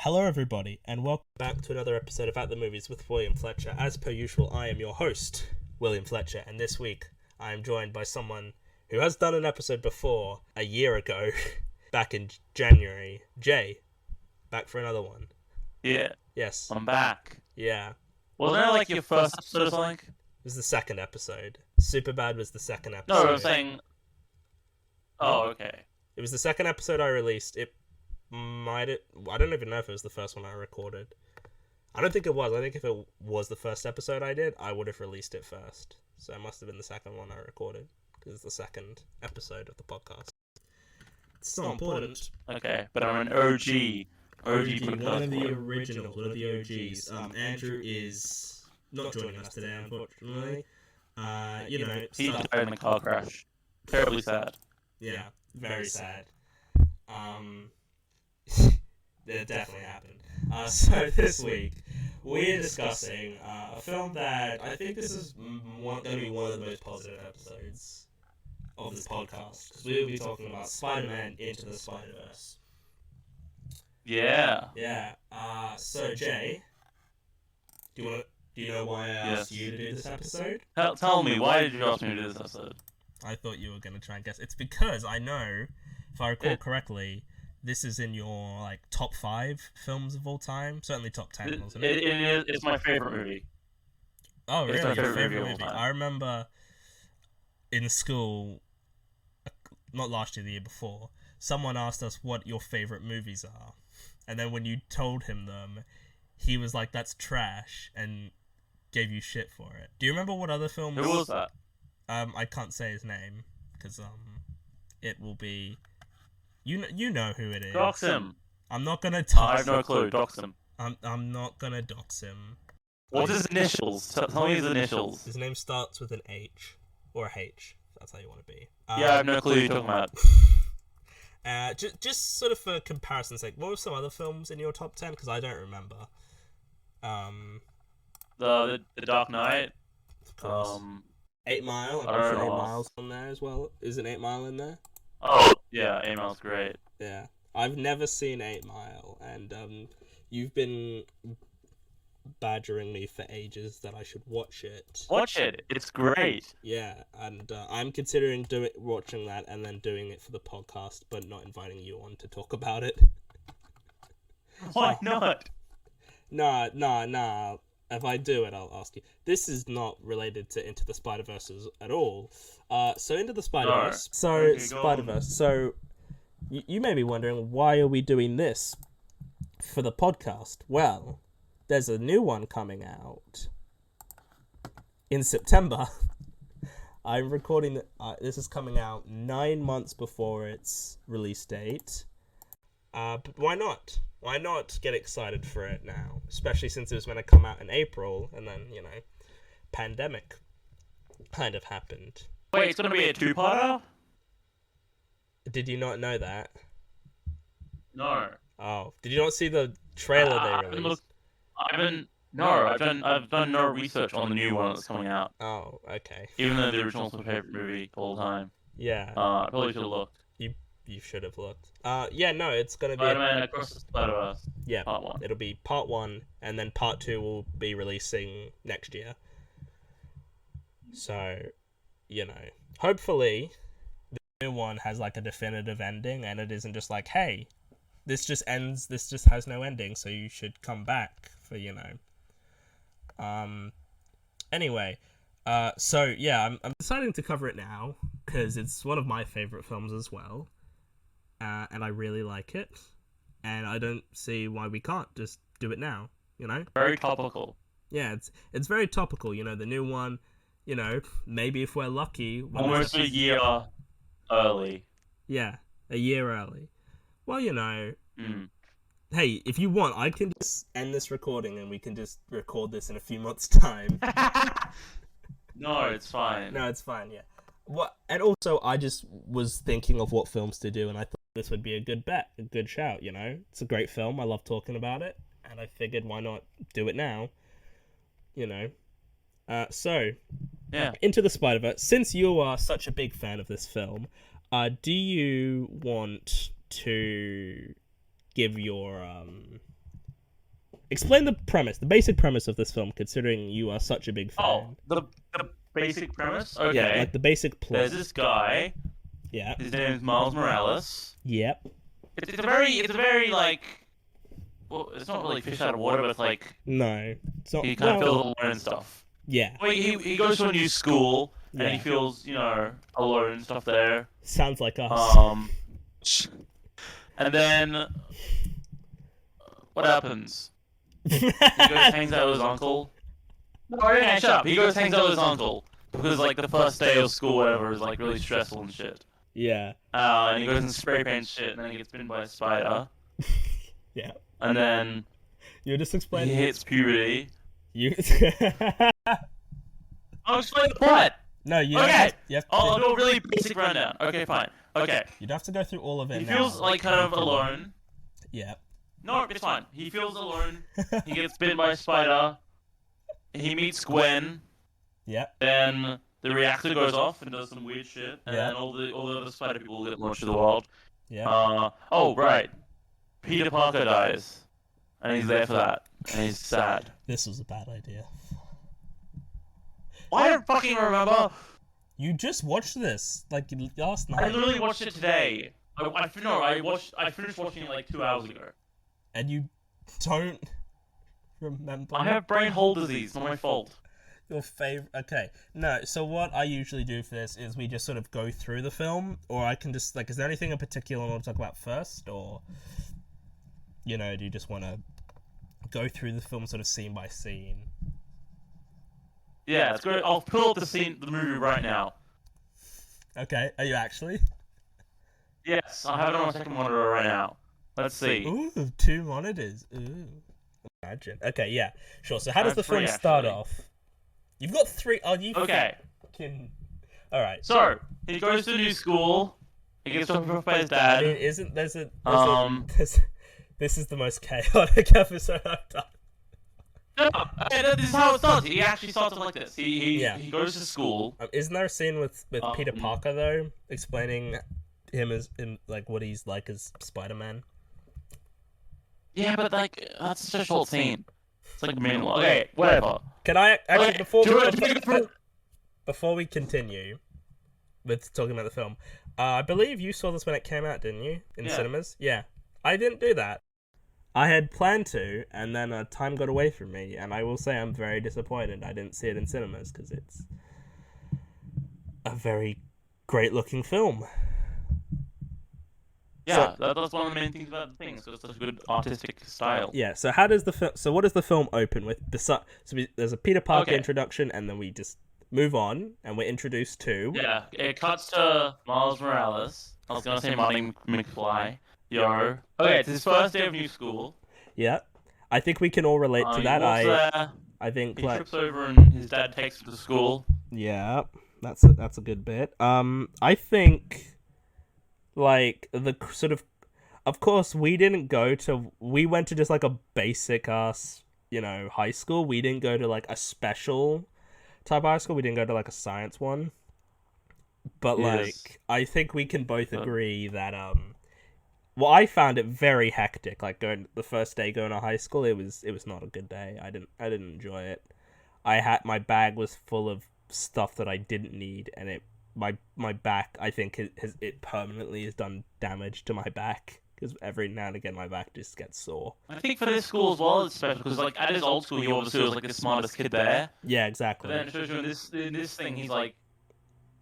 Hello, everybody, and welcome back to another episode of At the Movies with William Fletcher. As per usual, I am your host, William Fletcher, and this week I am joined by someone who has done an episode before a year ago, back in January. Jay, back for another one. Yeah. Yes. I'm back. Yeah. Wasn't that like your first episode or something? It was the second episode. Superbad was the second episode. No, I'm saying... Oh, okay. It was the second episode I released. I don't even know if it was the first one I recorded. I don't think it was. I think if it was the first episode I did, I would have released it first. So it must have been the second one I recorded, because it's the second episode of the podcast. It's not important. Okay, but I'm an OG. One of the originals, one of the OGs. Andrew is not joining us today, unfortunately. He died in a car crash. Terribly sad. Yeah, very sad. It definitely happened. So this week, we're discussing a film that I think this is going to be one of the most positive episodes of this podcast, because we will be talking about Spider-Man Into the Spider-Verse. Yeah. Yeah. So Jay, do you know why I asked you to do this episode? Tell me, why did you ask me to do this episode? I thought you were going to try and guess. It's because I know, if I recall correctly, this is in your top 5 films of all time. Certainly top 10, wasn't it? It's my favorite movie. Oh, really? It's my Your favorite movie of all time. I remember in school, not last year, the year before, someone asked us what your favorite movies are. And then when you told him them, he was like, "That's trash," and gave you shit for it. Do you remember what other films? Who was that? I can't say his name, because it will be... You know who it is. Dox him. I'm not gonna dox him. I have no clue. Dox him. I'm not gonna dox him. What's his initials? Tell me his initials. His name starts with an H. Or a H, if that's how you want to be. Yeah, I have no clue who you're talking about. Just sort of for comparison's sake, what were some other films in your top 10? Because I don't remember. The Dark Knight. Of course. 8 Mile. I I'm don't sure 8 know. Mile's on there as well. Isn't 8 Mile in there? Oh, yeah, 8 Mile's great. Yeah. I've never seen 8 Mile, and you've been badgering me for ages that I should watch it. Watch it. It's great. Yeah, and I'm considering watching that and then doing it for the podcast, but not inviting you on to talk about it. Why not? Nah. If I do it, I'll ask you. This is not related to Into the Spider-Verse at all. So Into the Spider-Verse. No. Okay, go Spider-Verse. So you may be wondering, why are we doing this for the podcast? Well, there's a new one coming out in September. I'm recording... this is coming out 9 months before its release date. But why not? Why not get excited for it now? Especially since it was going to come out in April, and then, pandemic kind of happened. Wait, it's gonna be a 2-parter? Did you not know that? No. Oh, did you not see the trailer they released? I've done no research on the new one that's coming out. Oh, okay. Even though the original's my favorite movie all the time. Yeah. I probably should have looked. You should have looked. Yeah, no, it's gonna be... Spider-Man Across the Spider-Verse. Yeah, Part 1. it'll be part 1, and then part 2 will be releasing next year. So, hopefully the new one has a definitive ending, and it isn't just hey, this just ends, this just has no ending, so you should come back for, Anyway, so yeah, I'm deciding to cover it now, because it's one of my favorite films as well. And I really like it, and I don't see why we can't just do it now, Very topical. Yeah, it's very topical, the new one, maybe if we're lucky... Almost a year early. Yeah, a year early. Well, Mm. hey, if you want, I can just end this recording, and we can just record this in a few months' time. No, it's fine. No, it's fine, yeah. And also, I just was thinking of what films to do, and I thought this would be a good bet, a good shout, It's a great film, I love talking about it, and I figured why not do it now, So, Yeah. Into the Spider-Verse, since you are such a big fan of this film, do you want to give your Explain the premise, the basic premise of this film, considering you are such a big fan. Oh, the basic premise? Okay. Yeah, like the basic plot. There's this guy. Yeah. His name is Miles Morales. Yep. It's a very like. Well, it's not really fish out of water, but it's like. No. It's not. He kind of feels alone and stuff. Yeah. Well, he goes to a new school and he feels alone and stuff there. Sounds like us. And then what happens? He goes hangs out with his uncle. No, yeah, shut up. He goes hangs out with his uncle because like the first day of school, whatever, is like really stressful and shit. Yeah. And he goes and spray paints shit, and then he gets bitten by a spider. Yeah. And then you just explain. He hits puberty. You. I'll explain the plot. No, you. Okay. You have to... I'll do a really basic rundown. Okay, fine. Okay. You'd have to go through all of it. He feels like kind of alone. Yeah. No, it's fine. He feels alone. He gets bitten by a spider. He meets Gwen. Yeah. Then the reactor goes off and does some weird shit, and then all the other spider people get launched to the world. Yeah. Oh right. Peter Parker dies, and he's there for that, and he's sad. This was a bad idea. I don't fucking remember. You just watched this like last night. I literally watched it today. I finished watching it like 2 hours ago. And you don't remember? I have brain hole disease. Not my fault. Your favorite? Okay, no. So what I usually do for this is we just sort of go through the film, or I can just like, is there anything in particular I want to talk about first, or do you just want to go through the film sort of scene by scene? Yeah, it's great. I'll pull up the movie right now. Okay, are you actually? Yes, I have it on my second monitor right now. Let's see. Ooh, 2 monitors. Ooh, imagine. Okay, yeah, sure. So how does the film start off? You've got 3. Oh, you. Okay. All right. So he goes to a new school. He gets dropped off by his dad. I mean, isn't there's a this is the most chaotic episode I've done. No, this is how it starts. He actually starts like this. He goes to school. Isn't there a scene with Peter Parker though, explaining him as in like what he's like as Spider-Man? Yeah, but like that's such a short scene. It's like a minute. Okay, whatever. Can I actually before we continue with talking about the film, I believe you saw this when it came out, didn't you? In cinemas? Yeah. I didn't do that. I had planned to, and then time got away from me, and I will say I'm very disappointed I didn't see it in cinemas, because it's a very great-looking film. Yeah, that's one of the main things about the thing. So it's such a good artistic style. Yeah. So how does what does the film open with? There's a Peter Parker introduction, and then we just move on, and we're introduced to. Yeah, it cuts to Miles Morales. I was gonna say Marty McFly. Yo. Okay, it's his first day of new school. Yeah, I think we can all relate to that. I think he trips over and his dad takes him to school. Yeah, that's a good bit. I think. Like, the sort of course, we went to just, like, a basic-ass, high school. We didn't go to, like, a special type of high school. We didn't go to, like, a science one. But, like, I think we can both agree that, well, I found it very hectic. Like, the first day going to high school, it was not a good day. I didn't enjoy it. My bag was full of stuff that I didn't need, and my back, I think, it permanently has done damage to my back, because every now and again my back just gets sore. I think for this school as well it's special, because like at his old school he obviously was like the smartest kid there. Yeah, exactly. But then it shows you in this thing he's like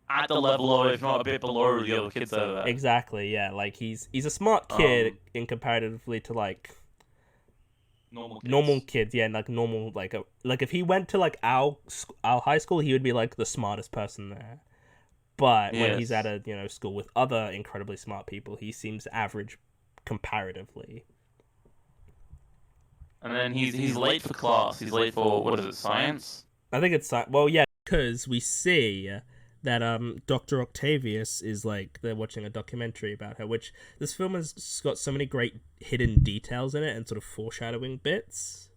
at the level of, if not a bit below, the other kids over there. Exactly, yeah. Like he's a smart kid in comparatively to like normal kids, yeah, like normal like if he went to like our high school, he would be like the smartest person there. But when he's at a school with other incredibly smart people, he seems average comparatively. And then he's late for class. He's late for, what is it, science? I think it's well, yeah, because we see that Dr. Octavius is like, they're watching a documentary about her, which this film has got so many great hidden details in it and sort of foreshadowing bits.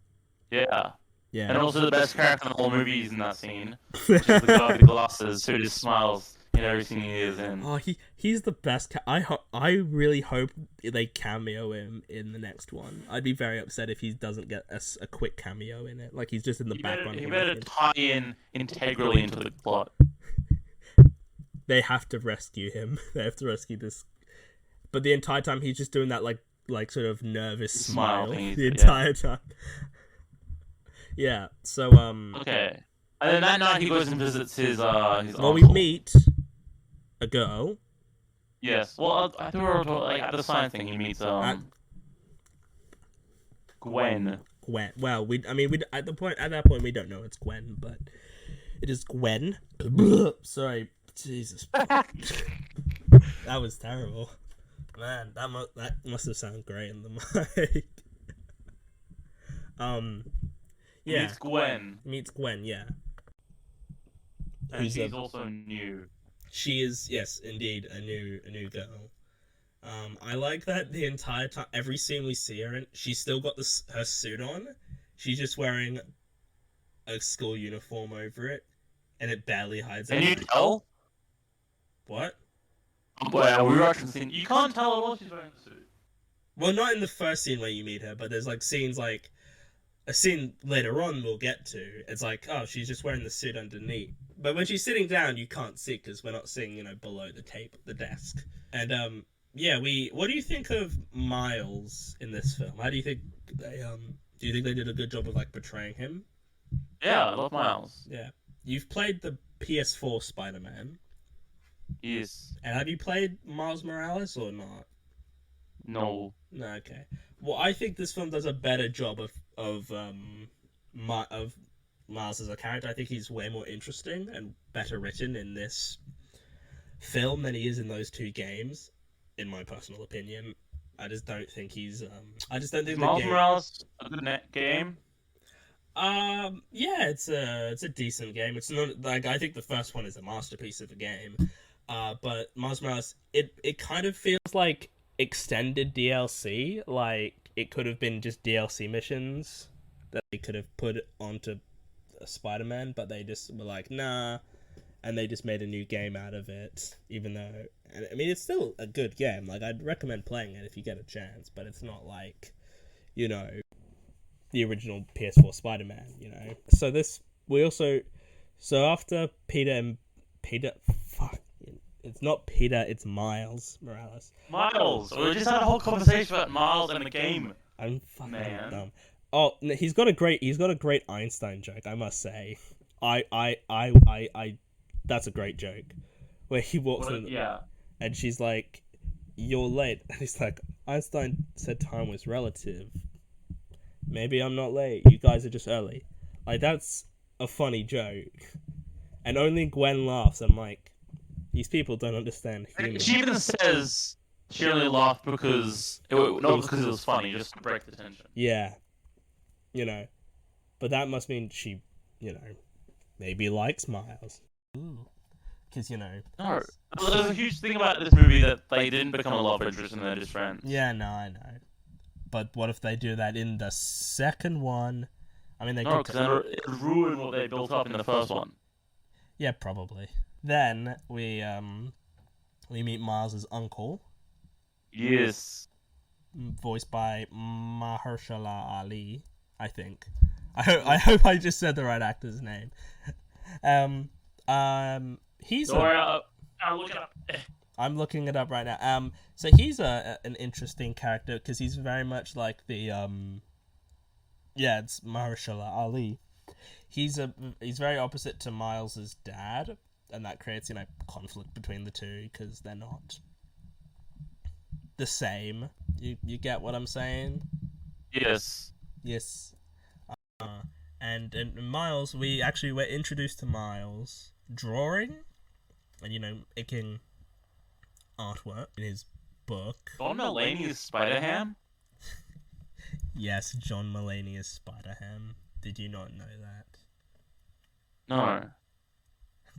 Yeah. Yeah. And also the best character in the whole movie is in that scene, which is the guy with the glasses who just smiles. in every scene he is in. Oh, he's the best. I really hope they cameo him in the next one. I'd be very upset if he doesn't get a quick cameo in it. Like he's just in the background. He better tie in integrally into the plot. They have to rescue him. They have to rescue this. But the entire time he's just doing that like sort of nervous smile the entire time. Yeah. So Okay. And then that night he goes and visits his well, uncle. we meet a girl. Yes. Well, I think we were like at the science thing. He meets Gwen. Gwen. Well, at that point we don't know it's Gwen, but it is Gwen. Sorry, Jesus. That was terrible. Man, that must have sounded great in the mic. Yeah. Meets Gwen, yeah. And she's also new. She is, yes, indeed, a new girl. I like that the entire time, every scene we see her in, she's still got her suit on. She's just wearing a school uniform over it, and it barely hides it. Can you tell? What? Well, we were watching the scene. You can't tell at all she's wearing a suit. Well, not in the first scene where you meet her, but there's like scenes like a scene later on we'll get to. It's like, oh, she's just wearing the suit underneath. But when she's sitting down, you can't see because we're not seeing, below the desk. And yeah, what do you think of Miles in this film? How do you think do you think they did a good job of like portraying him? Yeah, I love Miles. Yeah. You've played the PS4 Spider-Man. Yes. And have you played Miles Morales or not? No. No, okay. Well, I think this film does a better job of Miles as a character. I think he's way more interesting and better written in this film than he is in those two games, in my personal opinion. I just don't think he's. I just don't think Miles Morales a good game. Yeah, it's a decent game. It's not like I think the first one is a masterpiece of a game. But Miles Morales, it kind of feels like extended DLC. Like it could have been just DLC missions that they could have put onto Spider-Man, but they just were like, nah, and they just made a new game out of it. Even though, I mean, it's still a good game. Like I'd recommend playing it if you get a chance, but it's not like, the original PS4 Spider-Man. So after Peter, fuck. It's not Peter, it's Miles Morales. Miles! We just had a whole conversation about Miles and the game. I'm fucking dumb. Oh, he's got a great Einstein joke, I must say. That's a great joke. Where he walks in, and she's like, "You're late," and he's like, "Einstein said time was relative. Maybe I'm not late. You guys are just early." Like that's a funny joke, and only Gwen laughs. I'm like, these people don't understand humor. She even says she only laughed because not because it was funny, just to break the tension. Yeah, but that must mean she, maybe likes Miles. Because No, there's a huge thing about this movie that they didn't become a love interest and they're just friends. Yeah, no, I know. But what if they do that in the second one? I mean, because then it ruined what they built up in the first one. Yeah, probably. Then we meet Miles' uncle. Yes. Voiced by Mahershala Ali, I think. I hope I just said the right actor's name. He's. I'll look it up. I'm looking it up right now. So he's an interesting character because he's very much like the it's Mahershala Ali. He's very opposite to Miles's dad, and that creates conflict between the two because they're not the same. You get what I'm saying? Yes. Yes. And Miles, we actually were introduced to Miles drawing, and making artwork in his book. John Mulaney is Spider-Ham? Yes, John Mulaney is Spider-Ham. Did you not know that? No.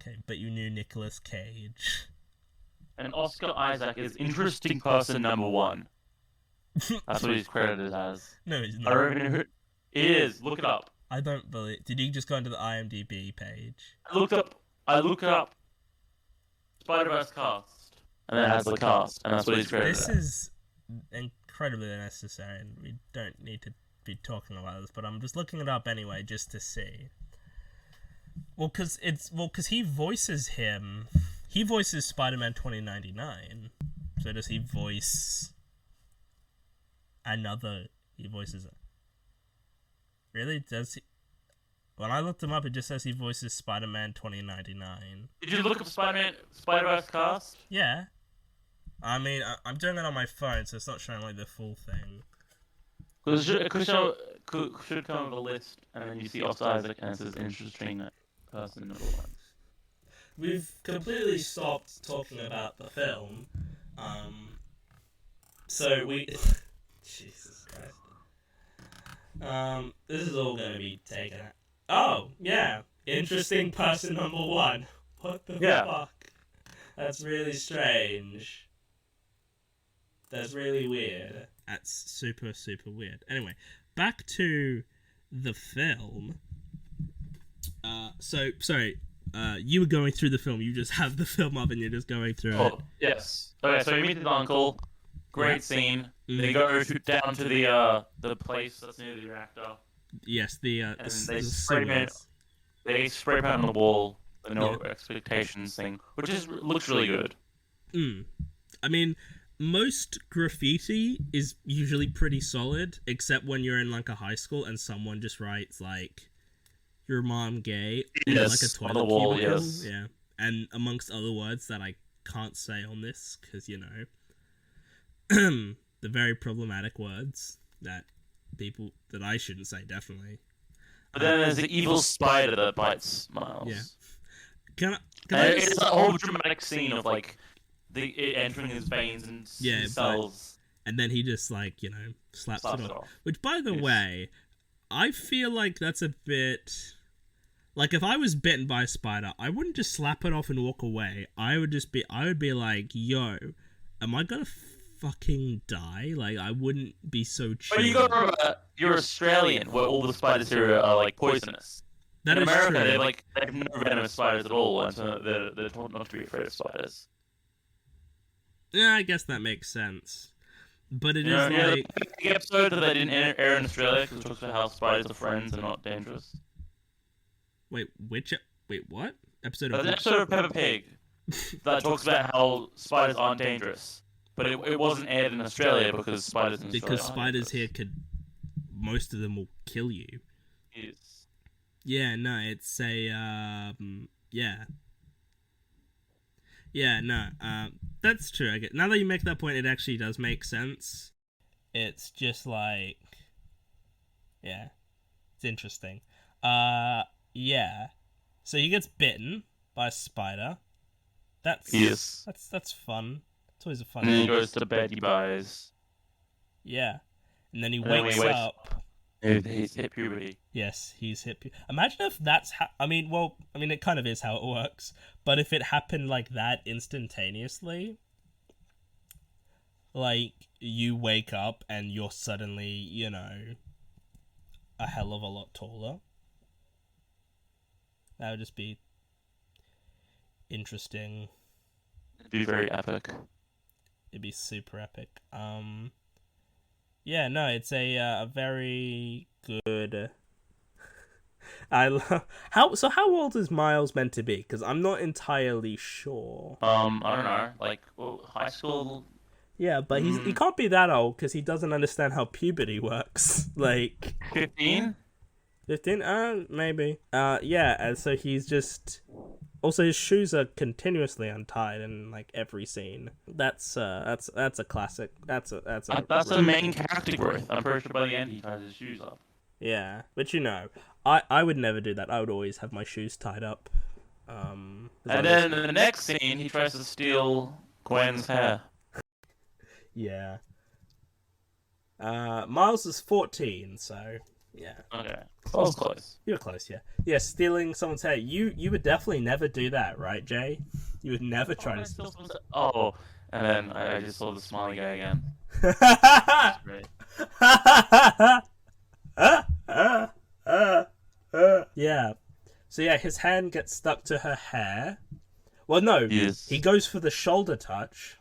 Okay, but you knew Nicolas Cage. And Oscar Isaac is interesting person number 1. That's what he's credited as. No, he's not. I don't even know who it is. Look it up. I don't believe. Did you just go into the IMDb page? I look it up. Spider-Verse cast, and then it has the cast, and that's what he's credited. This is incredibly unnecessary, and we don't need to be talking about this, but I'm just looking it up anyway, just to see. Well, because he voices him. He voices Spider-Man 2099. So does he voice another? He voices it. Really? Does he? When I looked him up, it just says he voices Spider-Man 2099. Did you look up Spider-Verse cast? Yeah. I mean, I'm doing it on my phone, so it's not showing like the full thing. Because it should come with a list, and then you see Oscar Isaac, and it says interesting person number one. We've completely stopped talking about the film. So we... Jesus Christ. This is all going to be taken out. Oh, yeah. Interesting person number one. What the fuck? That's really strange. That's really weird. That's super, super weird. Anyway, back to the film. Sorry. You were going through the film. You just have the film up and you're just going through it. Yes. Okay, so you meet his uncle. Great scene. They go down to the place that's near the reactor. Yes, and they spray paint on the wall. The no expectations thing, which looks really good. I mean, most graffiti is usually pretty solid, except when you're in like a high school and someone just writes like, "Your mom gay," yes, like a toilet on the wall, cubicle. yes. Yeah, and amongst other words that I can't say on this because you know the very problematic words that I shouldn't say, definitely. But then there's the evil spider that bites Miles. Yeah. It's a whole dramatic scene of like it entering his veins and cells. And then he just like, slaps it off. Which, by the way, I feel like that's a bit... Like, if I was bitten by a spider, I wouldn't just slap it off and walk away. I would be like, yo, am I gonna fucking die? Like, I wouldn't be so chill. But you gotta remember, you're Australian, where all the spiders here are like poisonous. In America, true. they have no venomous spiders at all, and so they're taught not to be afraid of spiders. Yeah, I guess that makes sense. But it is like... The episode that they didn't air in Australia, because it talks about how spiders are friends and not dangerous. Wait, what? Episode of episode of Peppa Pig that talks about how spiders aren't dangerous. But it wasn't aired in Australia because spiders in Australia Because spiders here most of them will kill you. Yes. Yeah, no, it's a, that's true, I get. Now that you make that point, it actually does make sense. It's just like, yeah, it's interesting. Yeah. So he gets bitten by a spider. That's fun. It's always a fun. And then he goes to bed, he buys. Yeah. And then he wakes up. He's hit puberty. Yes, he's hit puberty. Imagine if that's how... I mean, it kind of is how it works. But if it happened like that instantaneously... Like, you wake up and you're suddenly, a hell of a lot taller. That would just be interesting. It'd be very epic. It'd be super epic. Yeah, no, it's a very good. I love how old is Miles meant to be? Because I'm not entirely sure. I don't know, like high school. Yeah, but he can't be that old because he doesn't understand how puberty works. Like 15. 15? Maybe. Yeah, and so he's just... Also, his shoes are continuously untied in, like, every scene. That's a classic. That's a main character growth. I'm pretty sure by the end he ties his shoes up. Yeah, but I would never do that. I would always have my shoes tied up. And then in the next scene, he tries to steal Gwen's hair. Yeah. Miles is 14, so... Yeah. Okay. I was close. You were close, yeah. Yeah, stealing someone's hair. You would definitely never do that, right, Jay? You would never try to steal someone's... Oh, and then I just saw the smiley guy again. Yeah. So yeah, his hand gets stuck to her hair, Well, no, He is he goes for the shoulder touch.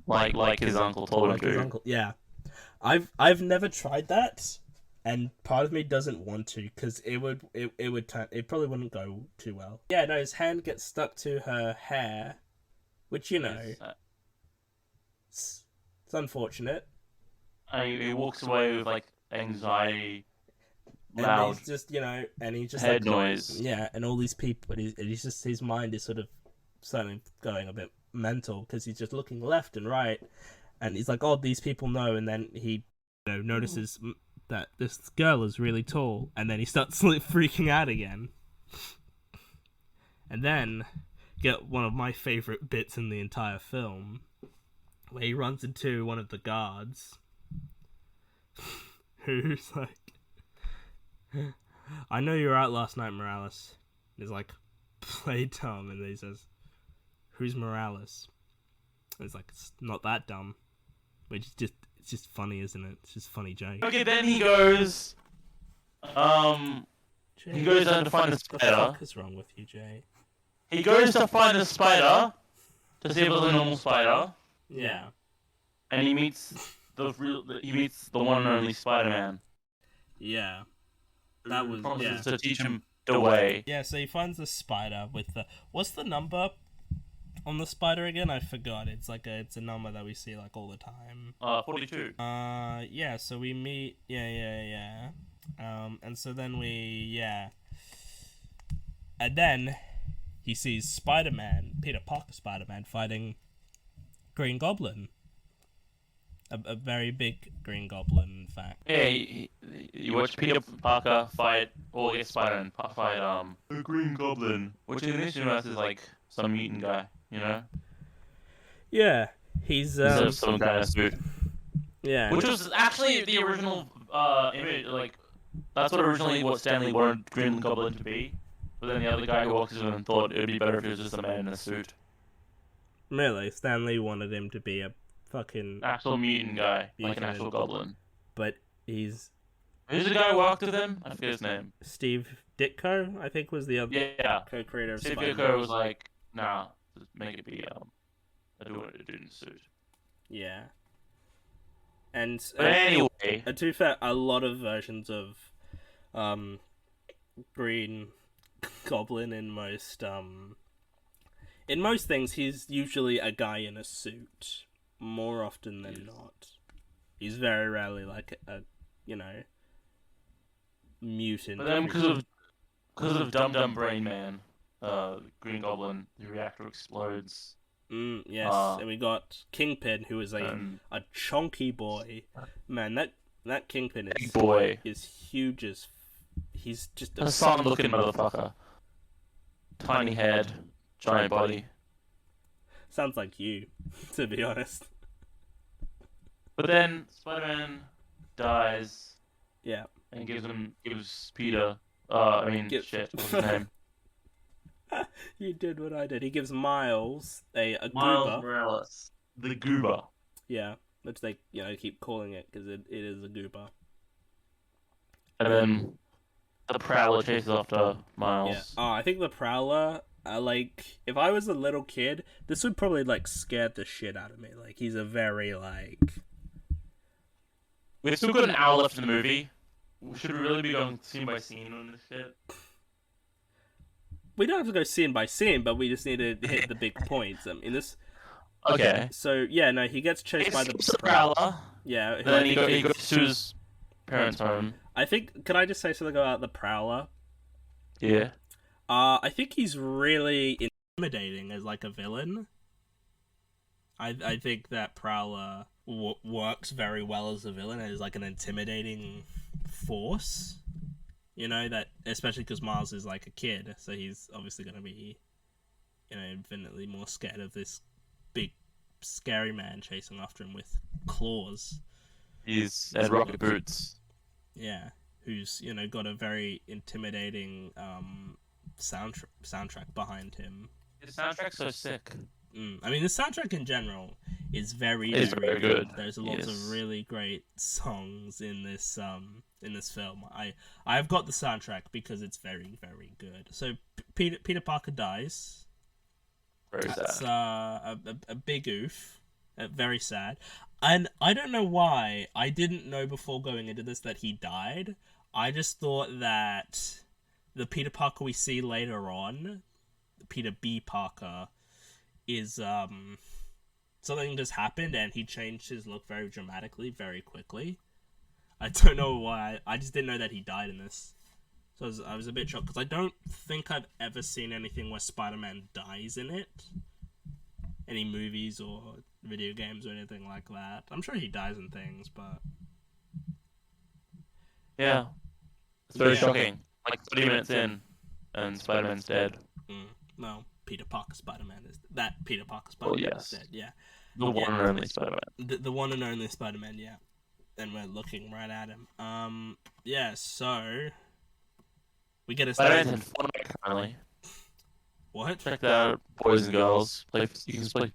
like his uncle told him Like his to. uncle, yeah. I've never tried that, and part of me doesn't want to because it probably wouldn't go too well. Yeah, no, his hand gets stuck to her hair, which Yes. it's unfortunate. And he walks away with like anxiety, And loud he's just and he's just head like noise. yeah, and all these people, and he's just his mind is sort of suddenly going a bit mental because he's just looking left and right, and he's like, oh, these people know, and then he notices that this girl is really tall, and then he starts freaking out again. And then get one of my favorite bits in the entire film, where he runs into one of the guards, who's like, I know you were out last night, Morales. And he's like, play dumb, and then he says, who's Morales? And it's like, it's not that dumb. Which is it's just funny, isn't it? It's just a funny joke. Okay, then he goes. He goes down to find the What the spider. fuck is wrong with you, Jay? He goes to find the spider to see if it's a normal spider, Yeah. and he meets the one and only Spider-Man. Yeah. That was Promises to teach him the way. Yeah, so he finds the spider with the what's the number on the spider again? I forgot. It's a number that we see like all the time. 42. Yeah, so we meet yeah. And so then and then he sees Spider-Man, Peter Parker Spider-Man fighting Green Goblin. A very big Green Goblin, in fact. Yeah, you watch Peter Parker fight, or get Spider-Man fight the Green Goblin, which in this universe is like some mutant guy, you know? Yeah, he's Instead of some guy in a suit. yeah, Which was actually the original image, like that's what Stanley wanted Green Goblin to be. But then the other guy who walks in and thought it would be better if he was just a man in a suit. really. Stanley wanted him to be a fucking Actual mutant guy, like an actual goblin. but he's Who's the guy who walked with him? I forget his name. Steve Ditko, I think, was the other Yeah. co-creator of Steve Spider-Man. Ditko was like, nah, just make it be a dude in a suit. Yeah. And But anyway, to be fair, a lot of versions of Green Goblin in most things, he's usually a guy in a suit. More often than not. He's very rarely like a mutant. but then because of Dumb Brain Man, Green Goblin, the reactor explodes. Yes, and we got Kingpin, who is a chunky boy. Man, that Kingpin Big boy. is huge as. He's just A son-looking motherfucker. Tiny head, giant body. Sounds like you, to be honest. But then Spider-Man dies. Yeah. And gives Peter. Shit. What's his name? You did what I did. He gives Miles a Miles goober. Morales, the goober. Yeah, which they keep calling it because it is a goober. And then the Prowler chases after Miles. Yeah. Oh, I think the Prowler. Like, if I was a little kid, this would probably like scare the shit out of me. Like, he's a very like. We've still got an hour left in the movie. Should we really be going scene by scene on this shit? We don't have to go scene by scene, but we just need to hit the big points. This. Okay. So yeah, no, he gets chased by the Prowler. Yeah. Then he goes to his parents' home. I think. Can I just say something about the Prowler? Yeah. I think he's really intimidating as like a villain. I think that Prowler works very well as a villain as like an intimidating force. That especially because Miles is like a kid, so he's obviously going to be, infinitely more scared of this big, scary man chasing after him with claws. He's and rocket boots. Yeah, who's got a very intimidating soundtrack behind him. His soundtrack's so sick. I mean, the soundtrack in general is very good. There's lots of really great songs in this film. I've got the soundtrack because it's very, very good. So Peter Parker dies. Very That's sad. a big oof. Very sad. And I don't know why. I didn't know before going into this that he died. I just thought that the Peter Parker we see later on, Peter B. Parker, is something just happened and he changed his look very dramatically, very quickly. I don't know why. I just didn't know that he died in this. So I was a bit shocked because I don't think I've ever seen anything where Spider-Man dies in it. Any movies or video games or anything like that. I'm sure he dies in things, but Yeah, it's very yeah. shocking. Like 30 minutes in, and Spider-Man's dead. Well, Peter Parker Spider-Man is that Peter Parker Well, Spider-Man is yes, dead. Yeah, the one and only Spider-Man. the one and only Spider-Man. Yeah, and we're looking right at him. Yeah. So we get a Spider-Man's in Fortnite currently. what? Check that out, boys and girls. You can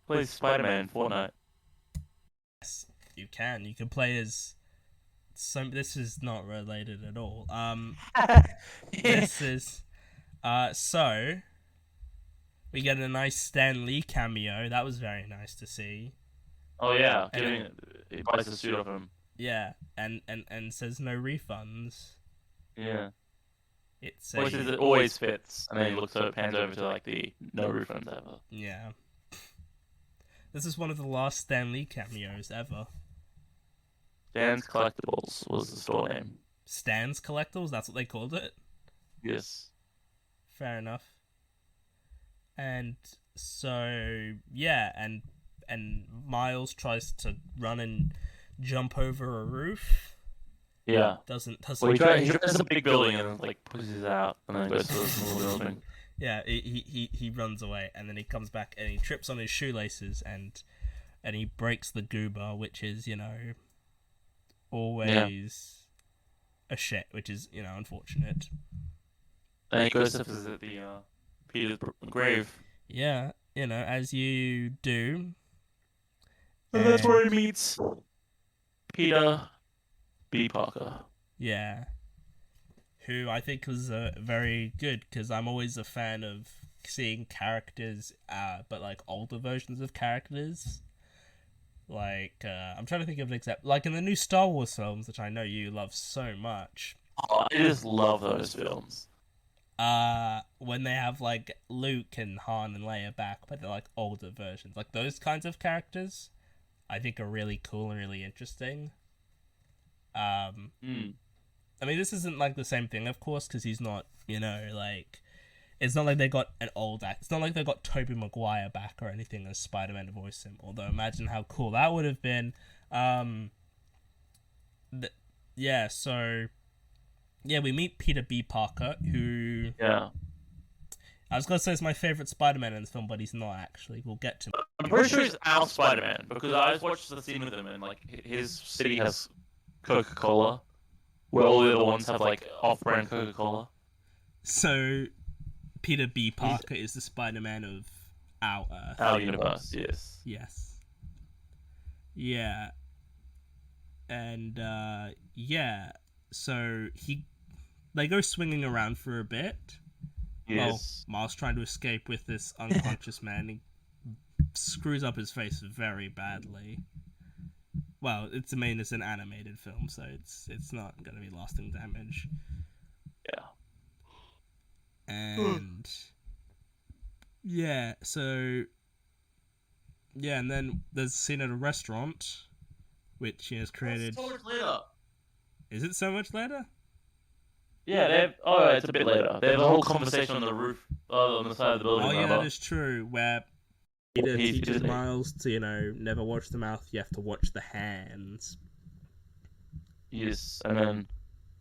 play Spider-Man in Fortnite. Yes, you can. You can play as some. This is not related at all. This is so we get a nice Stan Lee cameo. That was very nice to see. Oh yeah, And he buys the suit off him. yeah, and says no refunds. Yeah. It's Which is it always fits, and then he pans over to like the no refunds ever. yeah. This is one of the last Stan Lee cameos ever. Dan's Collectibles was the store name. Stan's Collectibles, that's what they called it. Yes. Fair enough. And so yeah, and Miles tries to run and jump over a roof. Yeah. Doesn't Well, he tries a big building and like pushes out, and then goes to a small building. Yeah, he runs away and then he comes back and he trips on his shoelaces and he breaks the goober, which is, always a shit, which is, unfortunate. And he goes to visit the Peter's grave. Yeah, as you do. And that's where he meets Peter B. Parker. Yeah. Who I think was very good because I'm always a fan of seeing characters, but like older versions of characters. Like, I'm trying to think of an example. Like in the new Star Wars films, which I know you love so much. Oh, I just love those films. When they have like Luke and Han and Leia back, but they're like older versions. Like those kinds of characters, I think are really cool and really interesting. I mean, this isn't like the same thing, of course, because he's not, like it's not like they got an old act. It's not like they got Tobey Maguire back or anything as Spider-Man to voice him. Although imagine how cool that would have been. Yeah. So yeah, we meet Peter B. Parker, who I was gonna say is my favorite Spider-Man in this film, but he's not actually. We'll get to him. I'm pretty sure he's our Spider-Man because I just watched the scene with him and like his city has Coca-Cola, where all the other ones have like off-brand Coca-Cola. So Peter B. Parker is the Spider-Man of our Earth. Our universe, yes. Yes. Yeah. And yeah. So they go swinging around for a bit. Yes. Well, Miles trying to escape with this unconscious man. He screws up his face very badly. Well, it's an animated film, so it's not going to be lasting damage. Yeah. And yeah, so yeah, and then there's a scene at a restaurant, which is created. So much later. Is it so much later? Yeah, it's a bit later. They have a whole conversation on the roof, on the side of the building. Oh yeah, that is true. Where Peter teaches Miles to, never watch the mouth. You have to watch the hands. Yes, and then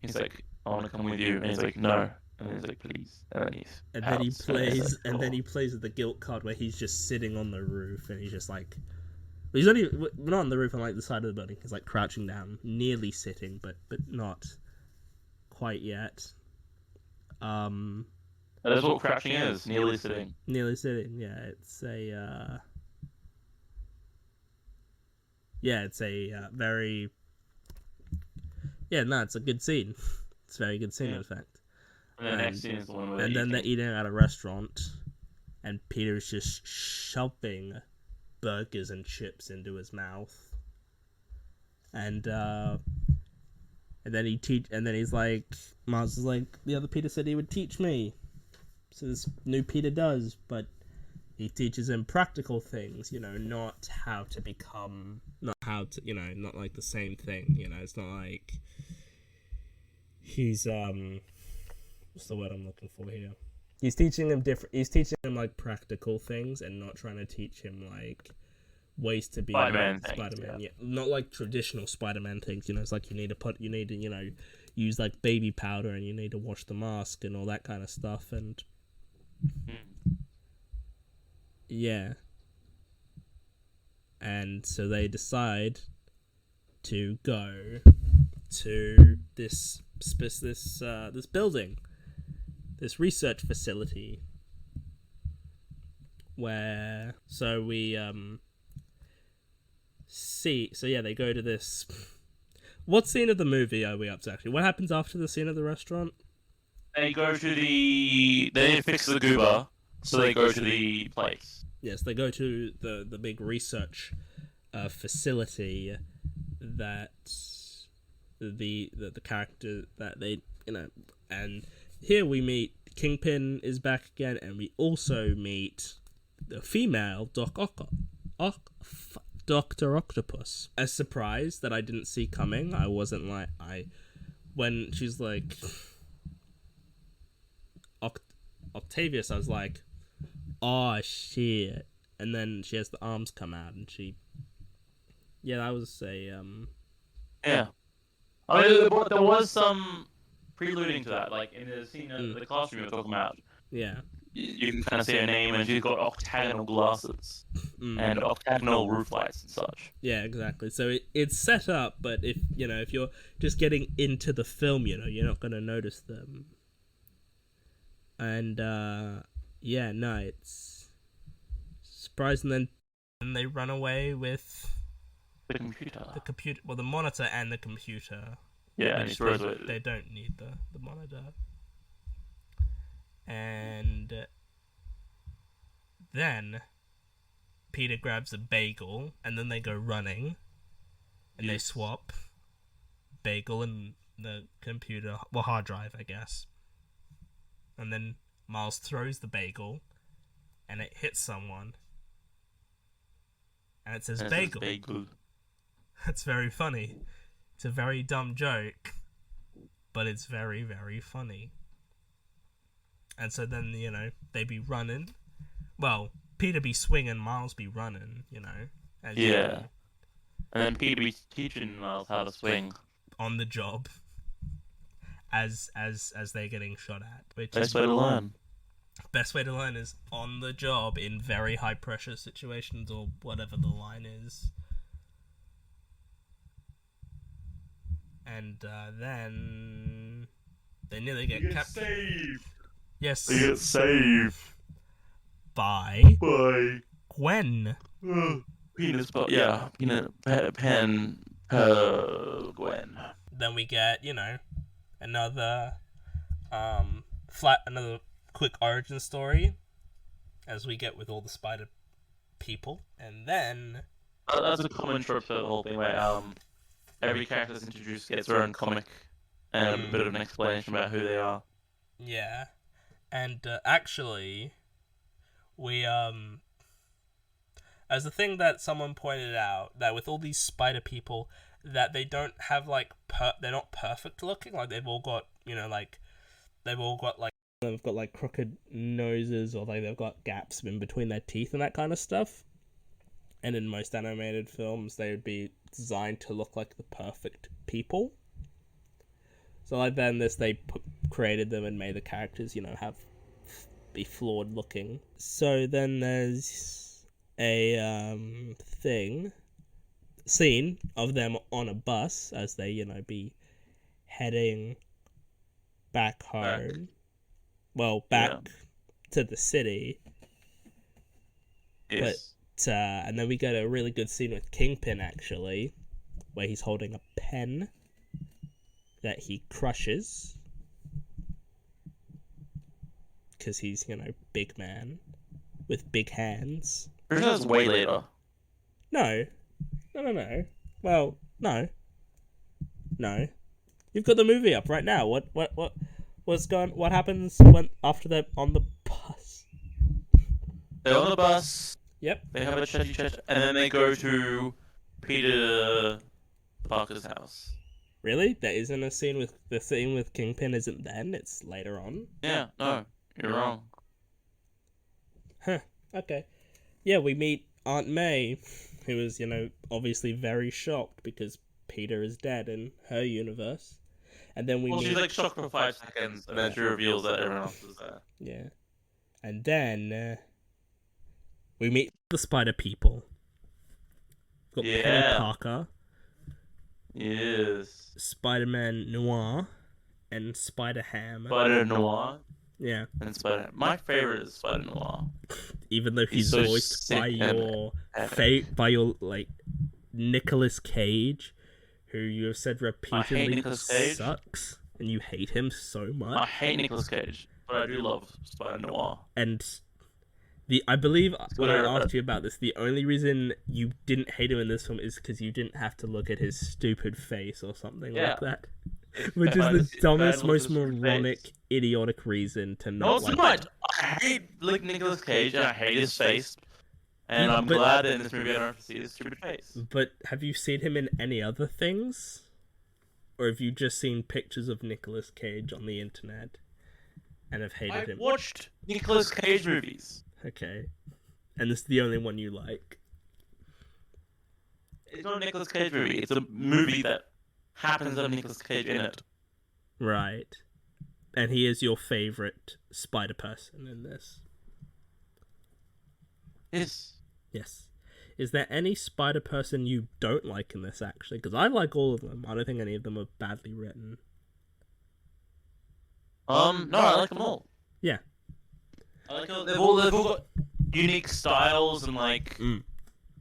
he's like, "I want to come with you," and he's like, "No." And then he's like, "Please." And then he plays with the guilt card where he's just sitting on the roof and he's just like, he's not on the roof, on like the side of the building. He's like crouching down, nearly sitting, but not quite yet. That's what crouching is, nearly sitting. Nearly sitting, yeah. It's a very it's a good scene. It's a very good scene, in fact. And the next scene is the one where they're eating at a restaurant, and Peter is just shoving burgers and chips into his mouth, and then he's like, Miles is like, the other Peter said he would teach me, so this new Peter does, but he teaches him practical things, not how to become, not how to, not like the same thing, it's not like he's, what's the word I'm looking for here? He's teaching him like practical things and not trying to teach him like ways to be Spider-Man. Yeah. Not like traditional Spider-Man things, it's like you need to use like baby powder and you need to wash the mask and all that kind of stuff, and yeah. And so they decide to go to this building, this research facility, where they go to this. What scene of the movie are we up to, actually? What happens after the scene of the restaurant? They go to they fix the goober, so they go to the place. Yes, they go to the big research facility that the character that they, and here we meet Kingpin is back again, and we also meet the female Dr. Octopus. A surprise that I didn't see coming. I wasn't like, when she's like Octavius, I was like, oh shit, and then she has the arms come out, and that was a yeah. I mean, there was some preluding to that, like in the scene of the classroom you're talking about. Yeah. You can kind of see her name, and she's got octagonal glasses and octagonal roof lights and such. Yeah, exactly. So it's set up, but if you're just getting into the film, you're not going to notice them. And it's surprising. Then they run away with the computer. Well, the monitor and the computer. Yeah, and they don't need the monitor. And then Peter grabs a bagel, and then they go running, and they swap bagel and the computer, well, hard drive, I guess. And then Miles throws the bagel, and it hits someone, and it says bagel. That's very funny. It's a very dumb joke, but it's very, very funny. And so then, they be running. Well, Peter be swinging, Miles be running, And then Peter be teaching Miles how to swing. On the job. As they're getting shot at. Best way to learn. Best way to learn is on the job in very high pressure situations, or whatever the line is. And then they nearly get saved. Yes. They get saved. By Gwen. Penis, Peanut, Pen, Gwen. Then we get, another another quick origin story, as we get with all the spider people, and then that's a common trope for the whole thing, where every character that's introduced gets their own comic and a bit of an explanation about who they are. Yeah, and actually, we as the thing that someone pointed out, that with all these spider people, that they don't have they're not perfect looking. Like they've all got they've got like crooked noses, or like they've got gaps in between their teeth and that kind of stuff. And in most animated films, they would be designed to look like the perfect people. So like then they created them and made the characters, be flawed looking. So then there's a scene of them on a bus as they, be heading back home. Back to the city. Yes. But and then we get a really good scene with Kingpin, actually, where he's holding a pen that he crushes because he's, big man. with big hands. Pretty sure that's way later. No. Well, no. You've got the movie up right now. What happens when after they're on the bus? They're on the bus. Yep. They have a chatty chat, and then they go to Peter Parker's house. Really? There isn't a scene with the scene with Kingpin. Isn't then? It's later on. Yeah. No, you're wrong. Huh. Okay. Yeah, we meet Aunt May, who is, obviously very shocked because Peter is dead in her universe. And then we meet... she's like shocked for 5 seconds, and then she reveals that everyone else is there. Yeah. And then we meet the Spider People. We've got Penny Parker. Yes. Spider-Man Noir. And Spider-Ham. Spider Noir. Yeah. And Spider. My favorite is Spider Noir. Even though he's so voiced by sick your Nicolas Cage, who you have said repeatedly sucks, and you hate him so much. I hate Nicolas Cage, but I do love Spider Noir. And I believe when I asked you about this, the only reason you didn't hate him in this film is because you didn't have to look at his stupid face or something like that. Which is the dumbest, most moronic, idiotic reason to not like much. I hate Nicolas Cage and I hate his face. And I'm glad that in this movie I don't have to see his stupid face. But have you seen him in any other things? Or have you just seen pictures of Nicolas Cage on the internet and have hated him? I've watched Nicolas Cage movies. Okay. And this is the only one you like? It's not a Nicolas Cage movie. It's a movie that happens to have Nicolas Cage in it. Right. And he is your favourite spider person in this? Yes. Yes. Is there any spider person you don't like in this, actually? Because I like all of them. I don't think any of them are badly written. No, I like them all. Yeah. I like they've all got unique styles and like...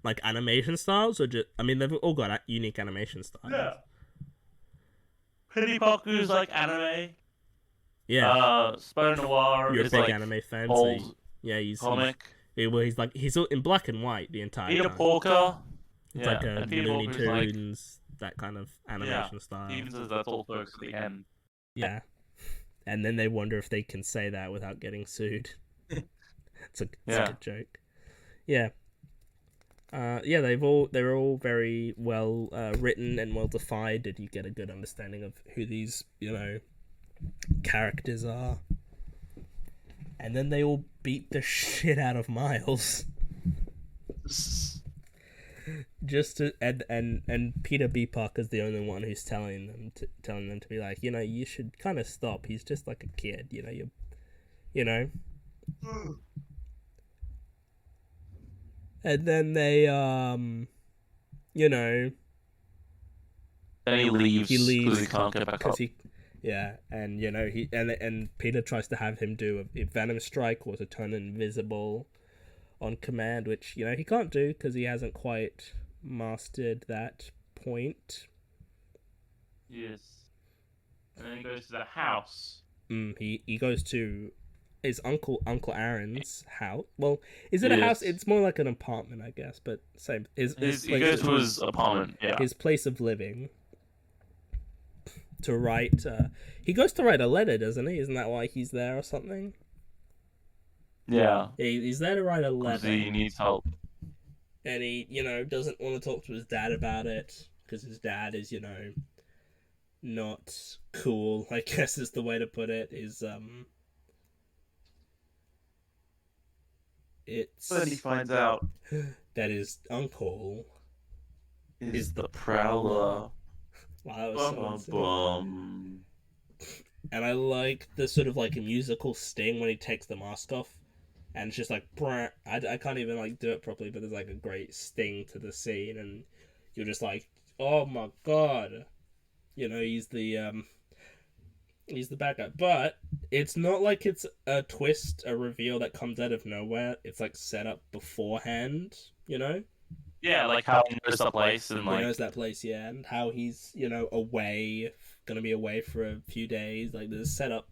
Like animation styles? Or just... I mean, they've all got unique animation styles. Yeah. Penny Parker's like anime. Yeah. Spider Noir You're is a big like anime fan, old so he's comic. He's in black and white the entire Peter time. Parker. It's like a Looney Tunes, that kind of animation style. Even says that's all folks at the end. Yeah. And then they wonder if they can say that without getting sued. It's a good joke. Yeah. They're all very well written and well defined. Did you get a good understanding of who these, characters are? And then they all beat the shit out of Miles. Just to and Peter B. Parker's the only one who's telling them to be like, you should kind of stop. He's just like a kid, And then they Then he leaves. He leaves because he can't get back up. And Peter tries to have him do a Venom strike or to turn invisible on command, which he can't do because he hasn't quite mastered that point. Yes. And then he goes to the house. He goes to his Uncle Aaron's house. Well, is it a house? It's more like an apartment, I guess, but same. He goes to his apartment, his place of living. To write, he goes to write a letter, doesn't he? Isn't that why he's there or something? Yeah. He's there to write a letter. He needs help. And he, doesn't want to talk to his dad about it because his dad is, not cool, I guess is the way to put it. Then he finds out that his uncle is the Prowler. Wow, that was so And I like the sort of like a musical sting when he takes the mask off, and it's just like I can't even do it properly, but there's like a great sting to the scene, and you're just like, oh my god, he's the bad guy. But it's not like it's a twist, a reveal that comes out of nowhere. It's like set up beforehand, Yeah, like how he knows that place and he knows that place, and how he's away, gonna be away for a few days. Like there's set up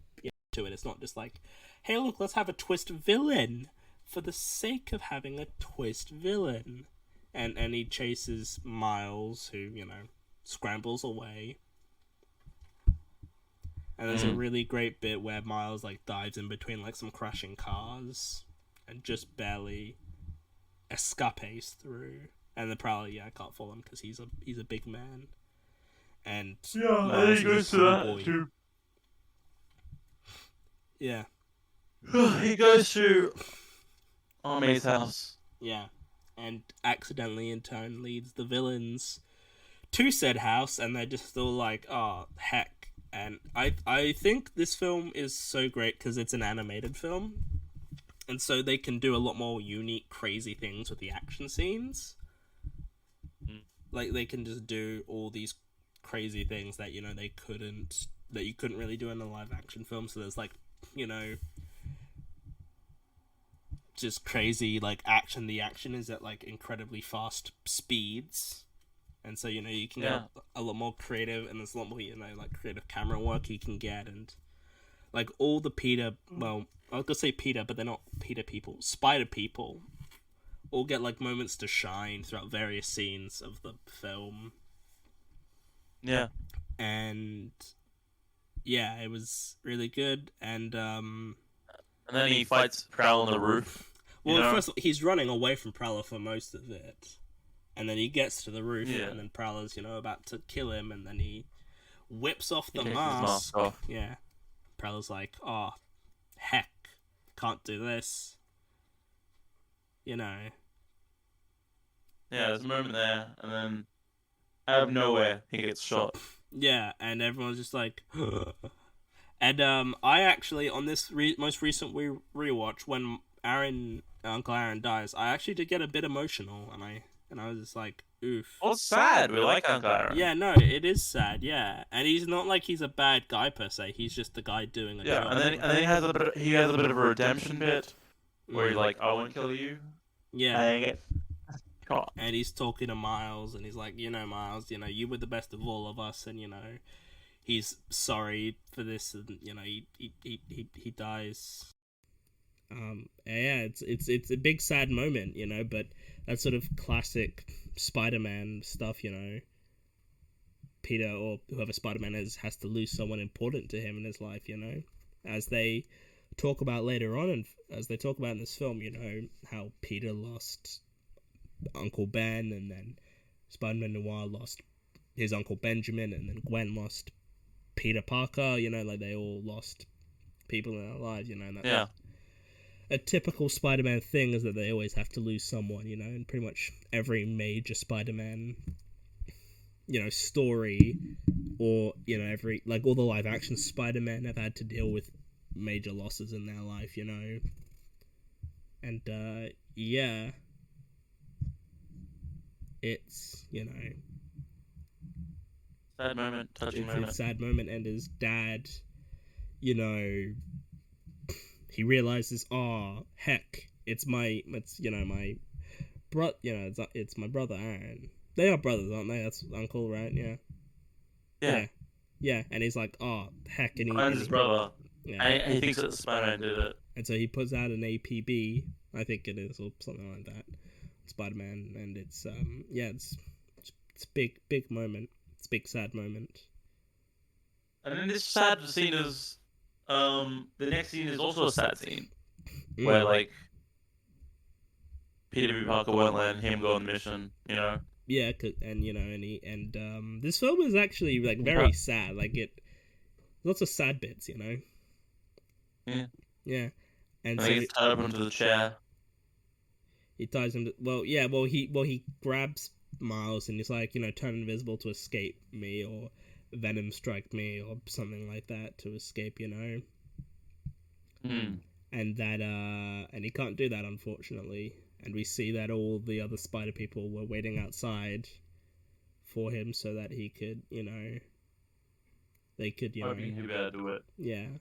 to it. It's not just like, hey, look, let's have a twist villain for the sake of having a twist villain. And he chases Miles, who, scrambles away. And there's a really great bit where Miles, dives in between, some crashing cars and just barely escapes through. And the Prowler, can't follow him because he's a big man. And Miles he goes to that too. Yeah. He goes to Army's house. Yeah. And accidentally, in turn, leads the villains to said house, and they're just all like, oh, heck. And I think this film is so great because it's an animated film. And so they can do a lot more unique, crazy things with the action scenes. They can just do all these crazy things that, that you couldn't really do in a live action film. So there's just crazy action. The action is at incredibly fast speeds, and so you can get a lot more creative, and there's a lot more creative camera work you can get, and all the Peter, well, I was gonna say Peter, but they're not Peter people, Spider people, all get moments to shine throughout various scenes of the film. Yeah. And yeah, it was really good. And then he fights Prowl on the roof. Well, first he's running away from Prowler for most of it, and then he gets to the roof, and then Prowler's about to kill him, and then he whips off the mask. Off. Yeah, Prowler's like, "Oh, heck, can't do this." Yeah, there's a moment there, and then out of nowhere he gets shot. Yeah, and everyone's just like, and I actually on this most recent rewatch when Uncle Aaron dies, I actually did get a bit emotional, and I was just like, oof. Oh, it's sad. We like Uncle Aaron. Yeah, no, it is sad. Yeah, and he's not he's a bad guy per se. He's just the guy doing a job. and then he has a bit of a redemption bit where he's like, I won't kill you. Yeah. And he gets caught. And he's talking to Miles, and he's like, Miles, you were the best of all of us, and he's sorry for this, and he dies. Yeah, it's a big sad moment, but that sort of classic Spider-Man stuff, Peter or whoever Spider-Man has to lose someone important to him in his life, as they talk about later on, and as they talk about in this film, how Peter lost Uncle Ben, and then Spider-Man Noir lost his Uncle Benjamin, and then Gwen lost Peter Parker, they all lost people in their lives, and a typical Spider-Man thing is that they always have to lose someone, and pretty much every major Spider-Man, story, or, every, all the live-action Spider-Man have had to deal with major losses in their life, and, yeah, it's, sad moment, touching moment. It's a sad moment, and his dad, he realizes, oh, heck, it's my brother, it's my brother Aaron. They are brothers, aren't they? That's uncle, right? Yeah, and he's like, oh, heck, and finds his brother. Yeah. He thinks that Spider-Man did it. And so he puts out an APB, I think it is, or something like that, Spider-Man, and it's, it's big moment. It's a big sad moment. And then this sad scene is, the next scene is also a sad scene, where Peter B. Parker won't let him go on the mission, Yeah, and this film is actually very sad. Lots of sad bits, Yeah. Yeah, and so he gets tied up into the chair. He ties him to, he grabs Miles and he's like, turn invisible to escape me, or Venom strike me, or something like that to escape, And that, and he can't do that, unfortunately. And we see that all the other spider people were waiting outside for him so that he could, they could, hoping he better do it. Yeah.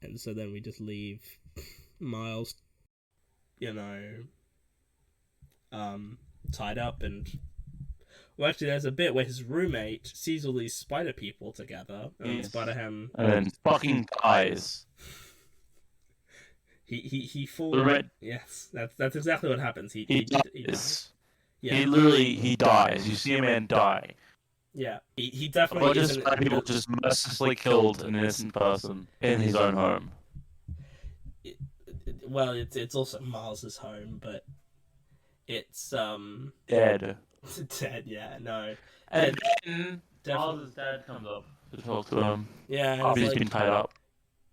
And so then we just leave Miles, tied up, and well, actually, there's a bit where his roommate sees all these spider people together, and Spider-Ham, and then fucking dies. He The falls. red. Yes, that's exactly what happens. He He dies. dies. Yeah, He dies. You see a man die. yeah. He A bunch definitely of isn't. spider people just mercilessly killed an innocent person in his own home. Well, it's also Miles's home, but it's Dead. dead. Yeah, no. And Dead, then definitely. Miles's dad comes up to talk to him Yeah, and after he's he's like, been tied up.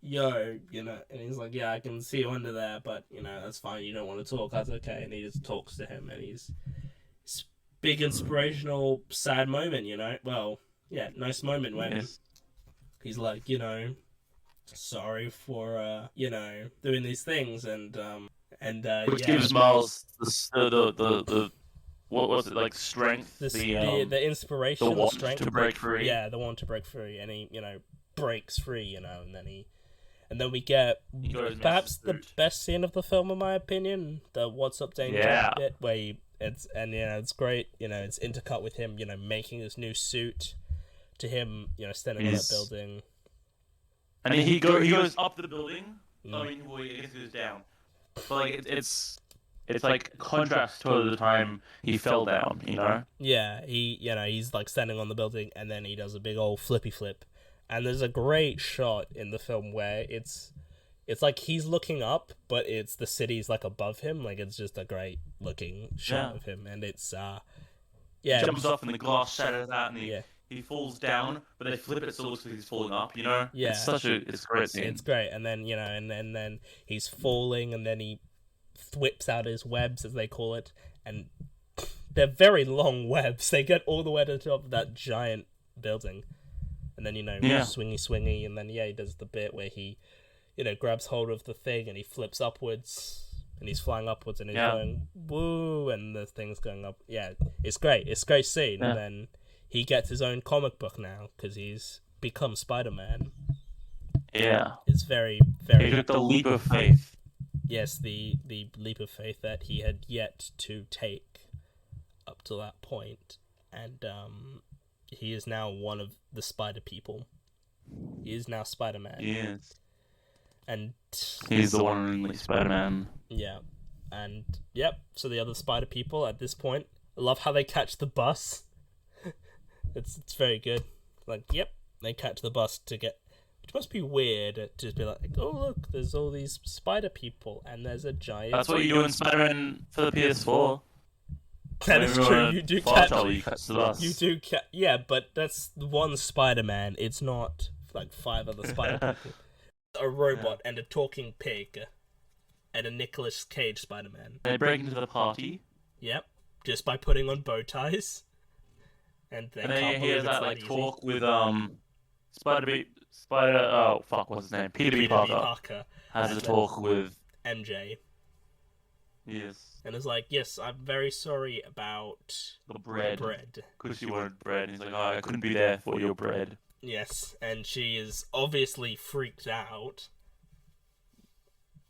yo, and he's like, yeah, I can see you under there, but that's fine. You don't want to talk. That's okay. And he just talks to him, and it's big inspirational, sad moment. Well, yeah, nice moment when Yes. he's like, sorry for doing these things, and Which yeah, gives Miles the what was it, like, strength, the inspiration, the want strength to break free. Yeah, the want to break free, and he breaks free, and then we get He goes and perhaps makes his the suit. best scene of the film, in my opinion, the "What's Up, Danger" Yeah. bit, where it's great. It's intercut with him, making his new suit, to him, standing on that building. And then he goes up the building. I mean, well, I guess he goes down. But like it's like contrast to the time he fell down. Yeah, he's like standing on the building, and then he does a big old flippy flip, and there's a great shot in the film where it's like he's looking up, but it's the city's like above him. Like, it's just a great looking shot of him, and it's He jumps off and the glass shatters out, and yeah. he falls down, but they flip it so it looks like he's falling up. Yeah, it's a great scene. It's great, and then and then he's falling, and then he whips out his webs, as they call it, and they're very long webs. They get all the way to the top of that giant building, and then swingy, and then he does the bit where he grabs hold of the thing and he flips upwards, and he's flying upwards, and he's going woo, and the thing's going up. Yeah, it's great. It's a great scene, and then he gets his own comic book now because he's become Spider-Man. Yeah, it's very, very. He took the leap of faith. Yes, the leap of faith that he had yet to take up to that point, and he is now one of the Spider People. He is now Spider-Man. Yes. And he's the one and only Spider-Man. Yeah, and so the other Spider People at this point, I love how they catch the bus. It's very good. Like, they catch the bus to get. It must be weird to just be like, oh look, there's all these Spider People, and there's a giant. That's what you do in Spider-Man for the PS4. That is true. You do catch. You catch the bus. You do catch. Yeah, but that's one Spider-Man. It's not like 5 other Spider People. A robot and a talking pig, and a Nicolas Cage Spider-Man. They break into the party. Yep, just by putting on bow ties. And then he has that like talk with Spider. Oh fuck, what's his name? Peter B. Parker has a talk with MJ. Yes. And is like, yes, I'm very sorry about the bread. Because you wanted bread. And he's like, oh, I couldn't be there for your bread. Yes, and she is obviously freaked out.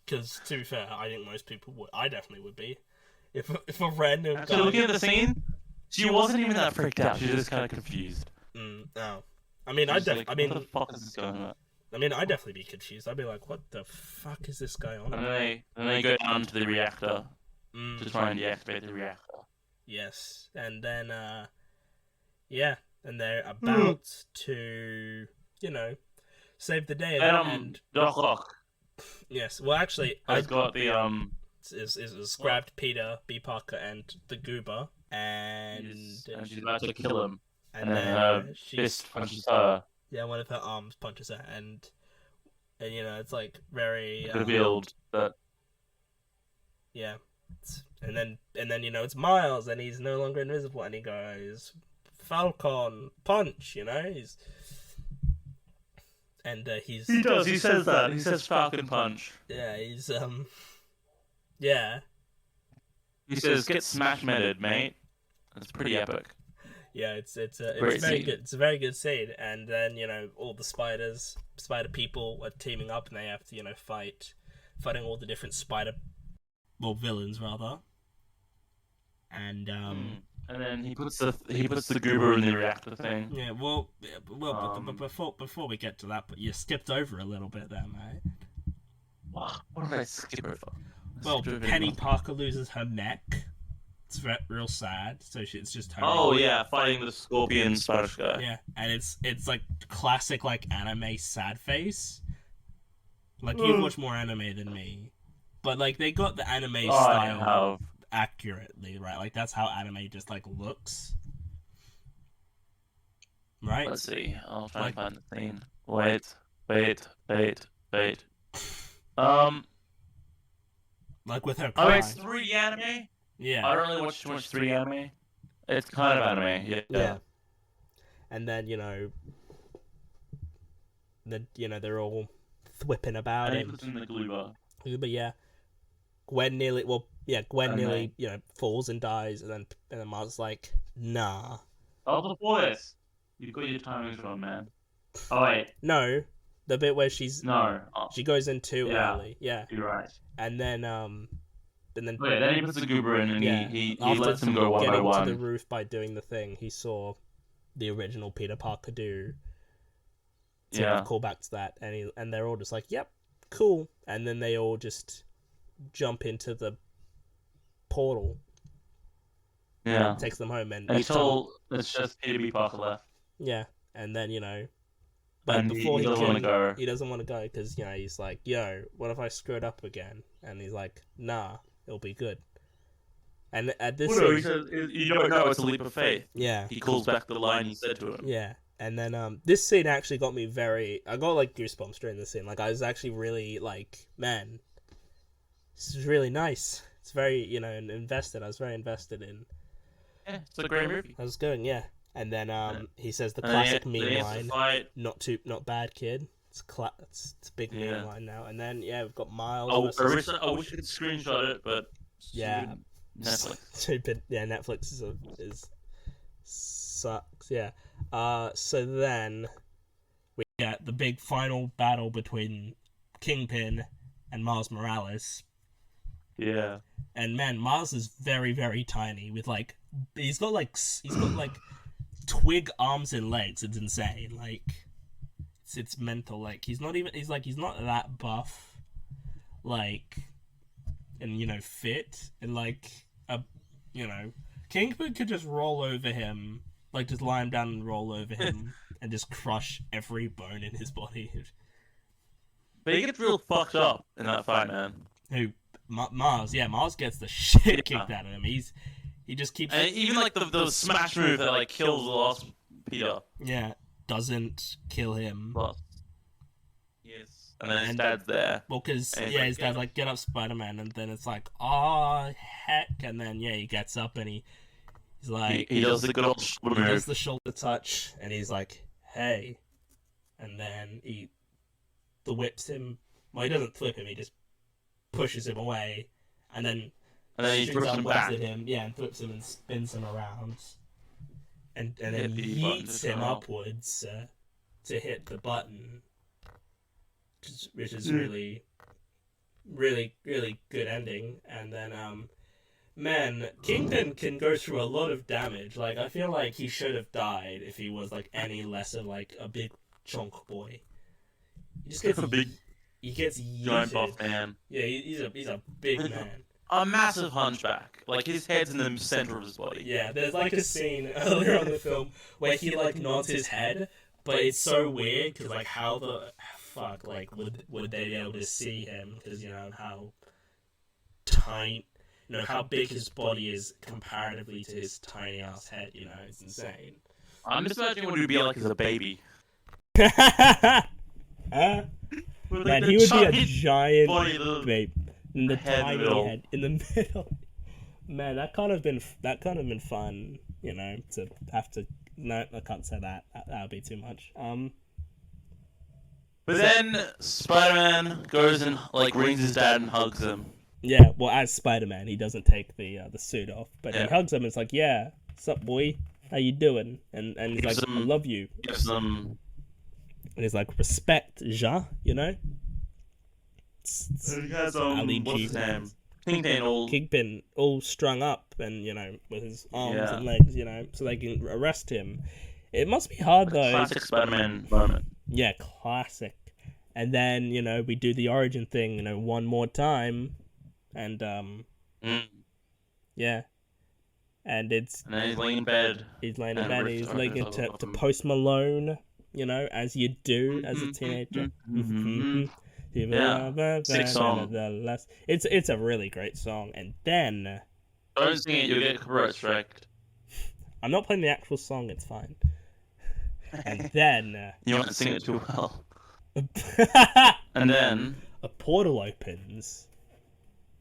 Because, to be fair, I think most people would. I definitely would be. If a random guy... So looking at the scene, she wasn't even that freaked out. She was just kind of confused. No. I mean, what the fuck is this going on? I mean, I'd definitely be confused. I'd be like, what the fuck is this guy on? And then they go down to the reactor to try and deactivate the reactor. Yes, and then, and they're about to, save the day. And Doc Ock. Yes, well, actually, I've got the is grabbed Peter B. Parker and the Goober, and she's about to kill him, and then her fist punches her. Yeah, one of her arms punches her, and it's like very revealed that. Yeah, and then it's Miles, and he's no longer invisible, and he goes Falcon punch, he's. And he says that. He says Falcon punch. Yeah, he's yeah. He says get smash meted, mate. That's pretty epic. Yeah, it's very good. It's a very good scene, and then all the Spider People are teaming up, and they have to fighting all the different villains rather. And then he puts the goober in the reactor thing. Yeah, but before we get to that, but you skipped over a little bit there, mate. What did I skip over? Well, Penny Parker loses her neck. It's real sad. So it's just her. Oh yeah, fighting the scorpion Spanish guy. Yeah, and it's like classic like anime sad face. Like you've watched more anime than me, but like they got the anime style accurately, right? Like that's how anime just like looks, right? Let's see. I'll try and find the scene. Wait. Like with her. Oh, it's 3D anime. Yeah. I don't really watch too much 3D anime. It's kind of anime. Yeah. And then they're all thwipping about it. In the glue bar. But yeah, Gwen nearly falls and dies, and then Mars like, nah. Oh, before this, you've got your timings wrong, man. Oh wait, no, the bit where she goes in too early. Yeah, you're right. And then then he puts the goober in, and he lets him go one by one. To the roof by doing the thing he saw the original Peter Parker do. To call back to that, and they're all just like, "Yep, cool," and then they all just jump into the portal. Yeah, takes them home, and it's just Peter B. Parker left. Yeah, and then but before he doesn't want to go. He doesn't want to go because he's like, "Yo, what if I screw it up again?" And he's like, "Nah, it'll be good." And at this, he says, "You don't know, it's a leap of faith." Yeah, he calls back the line he said to him. Yeah. And then this scene actually got me I got like goosebumps during this scene. Like I was actually really like, man, this is really nice. It's very, invested. I was very invested in. Yeah, it's a great movie. I was going, yeah. And then he says the classic meme line, not bad kid. It's a big meme line now. And then we've got Miles. I wish I could screenshot it, but Netflix. Stupid. Yeah, Netflix is sucks. Yeah. So then we get the big final battle between Kingpin and Miles Morales. Yeah. And man, Miles is very, very tiny with he's got twig arms and legs. It's insane. Like it's mental. Like he's not that buff. And fit and Kingpin could just roll over him. Just lie him down and roll over him and just crush every bone in his body. But he gets real fucked up in that fight, man. Who? Mars. Yeah, Mars gets the shit kicked out of him. He just keeps... And even the smash move that kills the last Peter. Yeah, doesn't kill him. But... Yes. And then his dad's there. Well, because, his dad's like, get up, Spider-Man. And then it's like, oh, heck. And then, he gets up and he's like... He does the good old shoulder move. He does the shoulder touch, and he's like, hey. And then he whips him. Well, he doesn't flip him, he just pushes him away. And then he throws him back. At him, and flips him and spins him around. And then yeets him upwards to hit the button. Which is really, really, really good ending. And then, man, Kingpin can go through a lot of damage. I feel like he should have died if he was any less of a big chunk boy. He just gets he gets yeeted. Giant buff man. Yeah, he's a big man. A massive hunchback. His head's in the center of his body. Yeah, there's a scene earlier on in the film where he nods his head, but it's so weird because how the fuck would they be able to see him because how tiny. How big his body is comparatively to his tiny ass head, it's insane. I'm just imagining what it would be as a baby. Man, he would be a giant babe in the tiny head in the middle. Man, that kind of been fun, to have to. No, I can't say that. That would be too much. But then Spider-Man goes and rings his dad and hugs him. Yeah, well, as Spider-Man, he doesn't take the suit off, but he hugs him and it's like, yeah, what's up, boy? How you doing? And he's like, I love you. And he's like, respect, Ja, He has, what's his name? Kingpin all strung up and, with his arms and legs, so they can arrest him. It must be hard, though. Classic Spider-Man moment. Yeah, classic. And then, you know, we do the origin thing, you know, one more time. And, yeah. And it's... And then he's laying in bed. He's laying in bed. He's listening to Post Malone, you know, as you do as a teenager. Yeah. Sick song. It's a really great song. And then... Don't sing it, you'll get copyright striked. I'm not playing the actual song, it's fine. And then... You won't sing it too well. And then... a portal opens.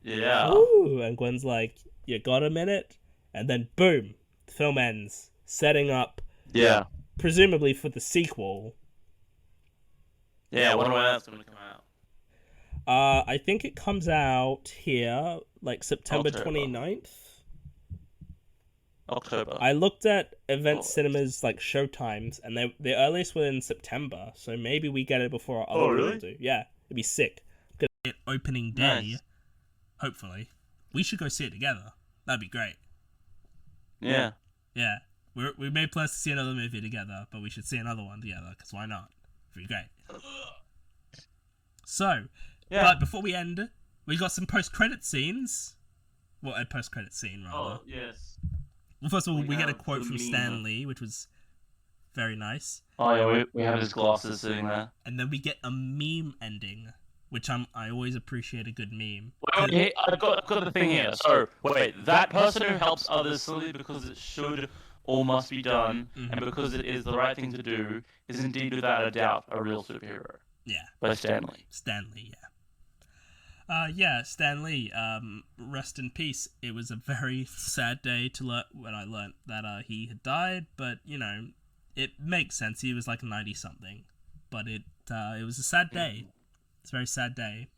Yeah. Ooh, and Gwen's like, you got a minute? And then boom, the film ends, setting up, presumably for the sequel. Yeah, I wonder when that's going to come out. I think it comes out here, like September 29th. October. I looked at Event Cinema's like show times, and the earliest were in September, so maybe we get it before our other people do. Yeah, it'd be sick. Opening day, hopefully. We should go see it together. That'd be great. Yeah. Yeah. We made plans to see another movie together, but we should see another one together, because why not? It'd be great. So, but before we end, we got some post-credit scenes. Well, a post-credit scene, rather. Oh, yes. Well, first of all, we get a quote from Stan Lee, which was very nice. Oh, yeah, we have his glasses sitting there. And then we get a meme ending, which I always appreciate a good meme. Wait, I've got the thing here. So, wait, that person who helps others solely because it should or must be done, and because it is the right thing to do, is indeed without a doubt a real superhero. Yeah. By Stan Lee. Stan Lee, Stan Lee, rest in peace. It was a very sad day when I learnt that he had died, but, you know, it makes sense. He was like 90-something. But it was a sad day. It's a very sad day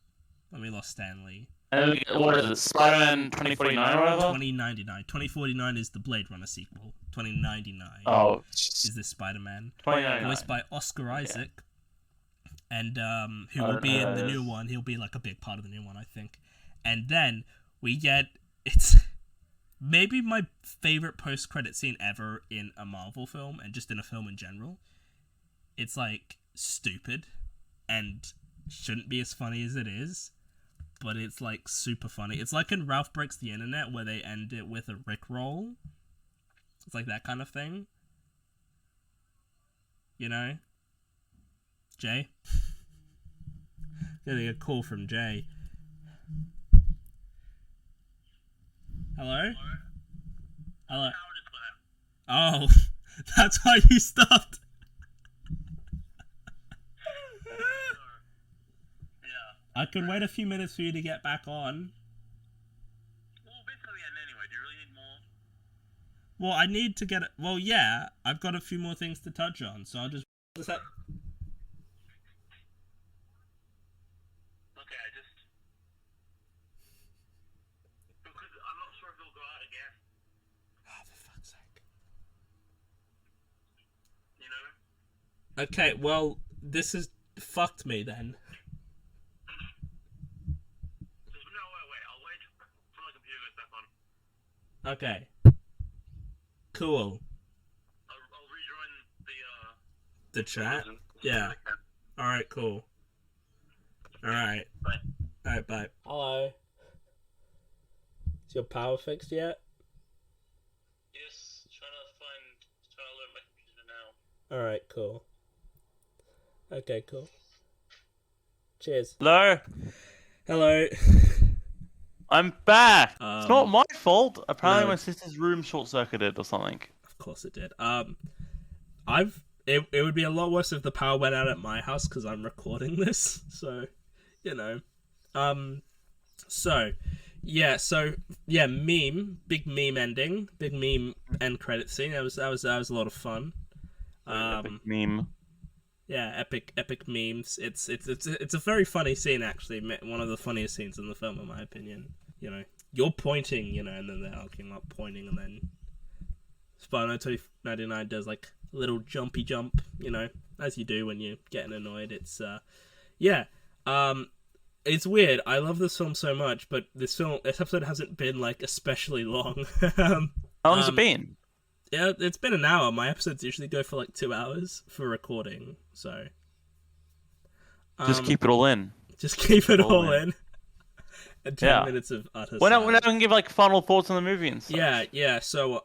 when we lost Stan Lee. And what is it, Spider-Man 2049 or whatever? 2099. 2049 is the Blade Runner sequel. 2099 is this Spider-Man. 2099. Voiced by Oscar Isaac. And who will be in the new one. He'll be like a big part of the new one, I think. And then we get... It's maybe my favorite post-credit scene ever in a Marvel film, and just in a film in general. It's like stupid and shouldn't be as funny as it is, but it's like super funny. It's like in Ralph Breaks the Internet, where they end it with a Rickroll. It's like that kind of thing. You know? Jay? Getting a call from Jay. Hello? Hello? Oh, that's why you stopped. I could wait a few minutes for you to get back on. Well, basically, anyway, do you really need more? Well, I need to get it. Well, yeah, I've got a few more things to touch on, so I'll just. Okay, because I'm not sure if it'll go out again. Oh, for fuck's sake. You know? Okay, well, this has fucked me then. Okay. Cool. I'll rejoin the chat? Yeah. Alright, cool. Alright. Bye. Alright, bye. Hello. Is your power fixed yet? Yes, trying to load my computer now. Alright, cool. Okay, cool. Cheers. Hello? Hello. I'm back. It's not my fault. Apparently, my sister's room short-circuited or something. Of course it did. It would be a lot worse if the power went out at my house because I'm recording this. So, you know, meme. Big meme ending. Big meme end credit scene. That was a lot of fun. Epic meme. Yeah, epic memes. It's a very funny scene, actually. One of the funniest scenes in the film, in my opinion. You know, you're pointing, you know, and then they're looking up, pointing, and then Spider-Man 2099 does like a little jumpy jump, you know, as you do when you're getting annoyed. It's it's weird. I love this film so much, but this episode hasn't been like especially long. How long has it been? Yeah, it's been an hour. My episodes usually go for like 2 hours for recording, so. Just keep it all in. Just keep it all in. And 10 minutes of utter When silence. I can give like final thoughts on the movie and stuff. Yeah. So,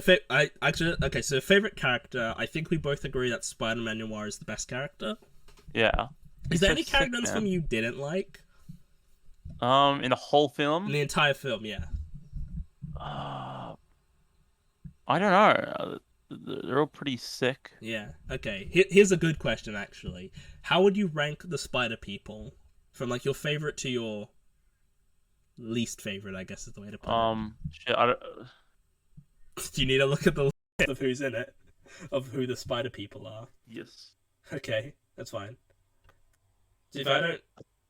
favorite character. I think we both agree that Spider-Man Noir is the best character. Yeah. Is there any character in this film you didn't like? In the whole film? In the entire film, yeah. I don't know. They're all pretty sick. Yeah. Okay. Here's a good question, actually. How would you rank the Spider People from like your favorite to your least favorite? I guess is the way to put it. Shit. Do you need to look at the list of who's in it, of who the Spider People are? Yes. Okay, that's fine. If I don't,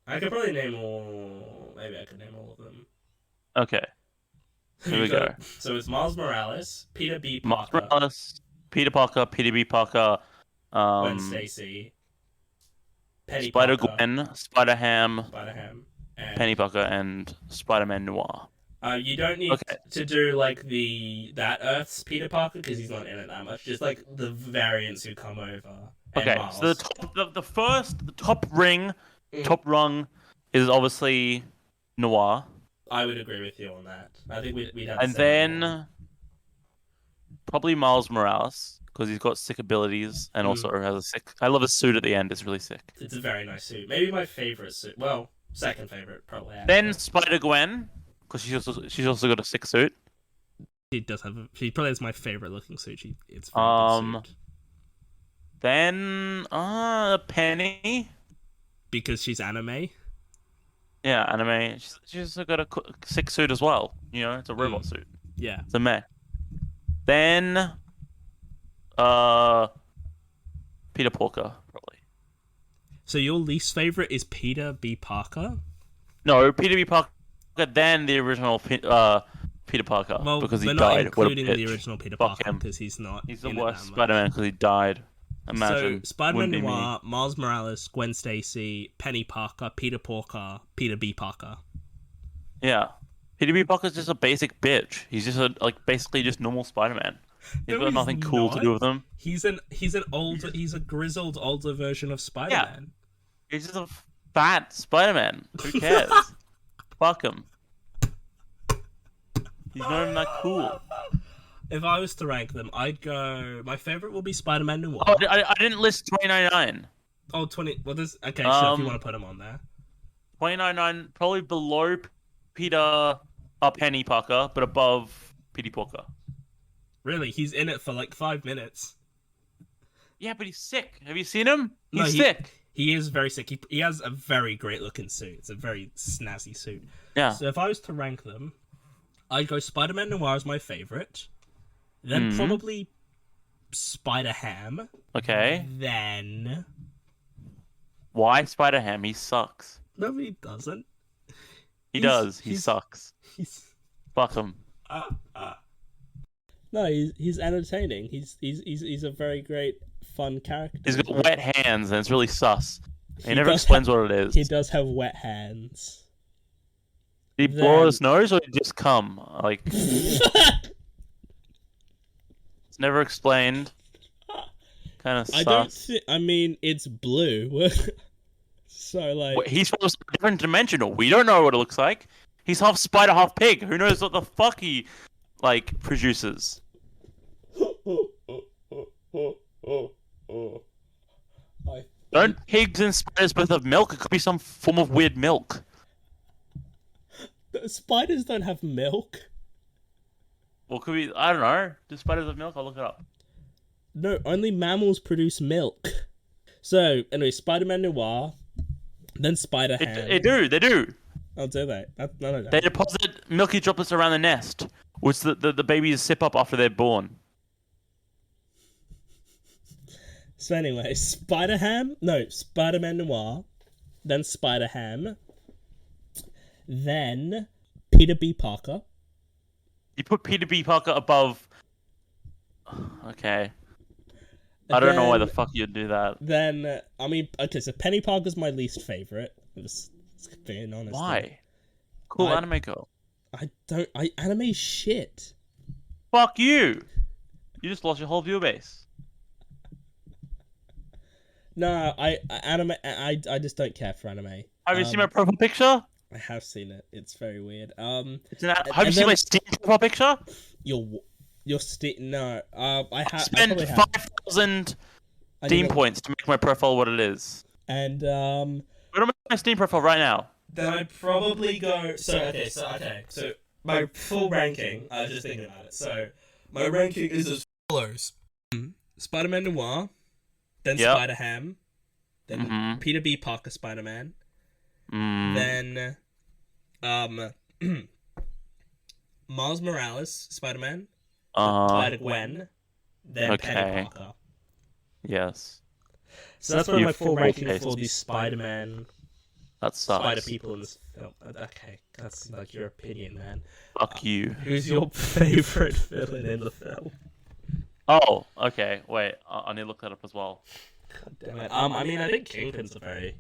I could probably name all. Maybe I could name all of them. Okay. Here we go. So it's Miles Morales, Peter B. Miles Parker, Morales, Peter Parker, Peter B. Parker, Gwen Stacy, Penny Spider Parker, Gwen, Spider Ham, Spider-Ham, and Penny Parker, and Spider-Man Noir. you don't need to do like that Earth's Peter Parker because he's not in it that much. Just like the variants who come over. Okay, Miles. so the top rung is obviously Noir. I would agree with you on that. I think we'd have. And then probably Miles Morales because he's got sick abilities and also has a sick. I love his suit at the end. It's really sick. It's a very nice suit. Maybe my favorite suit. Well, second favorite probably. Then Spider Gwen because she's also got a sick suit. She does have. She probably has my favorite looking suit. It's a very good suit. Then Penny because she's anime. Yeah, anime. She's got a sick suit as well. You know, it's a robot suit. Yeah. It's a mech. Then, Peter Parker, probably. So your least favorite is Peter B. Parker? No, Peter B. Parker, then the original Peter Parker, because he died. Not including the original Peter Parker because he's not. He's the worst Spider-Man because he died. Imagine. So Spider-Man Noir, Miles Morales, Gwen Stacy, Penny Parker, Peter Parker, Peter B. Parker. Yeah. Peter B. Parker's just a basic bitch. He's just basically just normal Spider-Man. He's got nothing cool to do with him. He's a grizzled older version of Spider-Man. Yeah. He's just a fat Spider-Man. Who cares? Fuck him. He's not even that cool. If I was to rank them, I'd go. My favorite will be Spider-Man Noir. Oh, I didn't list 2099. Oh, 20. Well, there's okay. So if you want to put him on there, 2099 probably below Penny Parker, but above Peter Parker. Really, he's in it for like 5 minutes. Yeah, but he's sick. Have you seen him? He's sick. He is very sick. He has a very great looking suit. It's a very snazzy suit. Yeah. So if I was to rank them, I'd go Spider-Man Noir as my favorite. Then probably Spider-Ham. Okay. Then... Why Spider-Ham? He sucks. No, he doesn't. He does. He sucks. Fuck him. No, he's entertaining. He's a very great, fun character. He's got wet hands and it's really sus. He never explains what it is. He does have wet hands. Did he blow his nose or did he just come? Like... It's never explained. Kind of sus. I mean, it's blue. So, like... Wait, he's from a different dimensional. We don't know what it looks like. He's half spider, half pig. Who knows what the fuck he, produces? Don't pigs and spiders both have milk? It could be some form of weird milk. Spiders don't have milk. Well, could be... I don't know. Do spiders have milk? I'll look it up. No, only mammals produce milk. So, anyway, Spider-Man Noir, then Spider-Ham. They do. Oh, do they? No. They deposit milky droplets around the nest, which the babies sip up after they're born. So anyway, Spider-Man Noir, then Spider-Ham, then Peter B. Parker. You put Peter B. Parker above... Okay. I don't know why the fuck you'd do that. Then, so Penny Parker's my least favorite. Just being honest. Why? Cool anime girl. Anime shit. Fuck you! You just lost your whole viewer base. No, I just don't care for anime. Have you seen my profile picture? I have seen it. It's very weird. Have you seen my Steam profile picture? No. I spent probably have. 5,000 Steam points to make my profile what it is. And Go to my Steam profile right now. Then I'd probably go. So my full ranking. I was just thinking about it. So my ranking is as follows: Spider-Man Noir, then Spider-Ham, then Peter B. Parker Spider-Man, then Miles Morales Spider-Man, Spider-Gwen, then Penny Parker. Yes. So that's my full ranking for the Spider-Man. That sucks. Spider people in this film. Okay, that's like your opinion, man. Fuck you. Who's your favorite villain in the film? Oh, okay. Wait, I need to look that up as well. God damn it. I mean, I think Kingpin's a very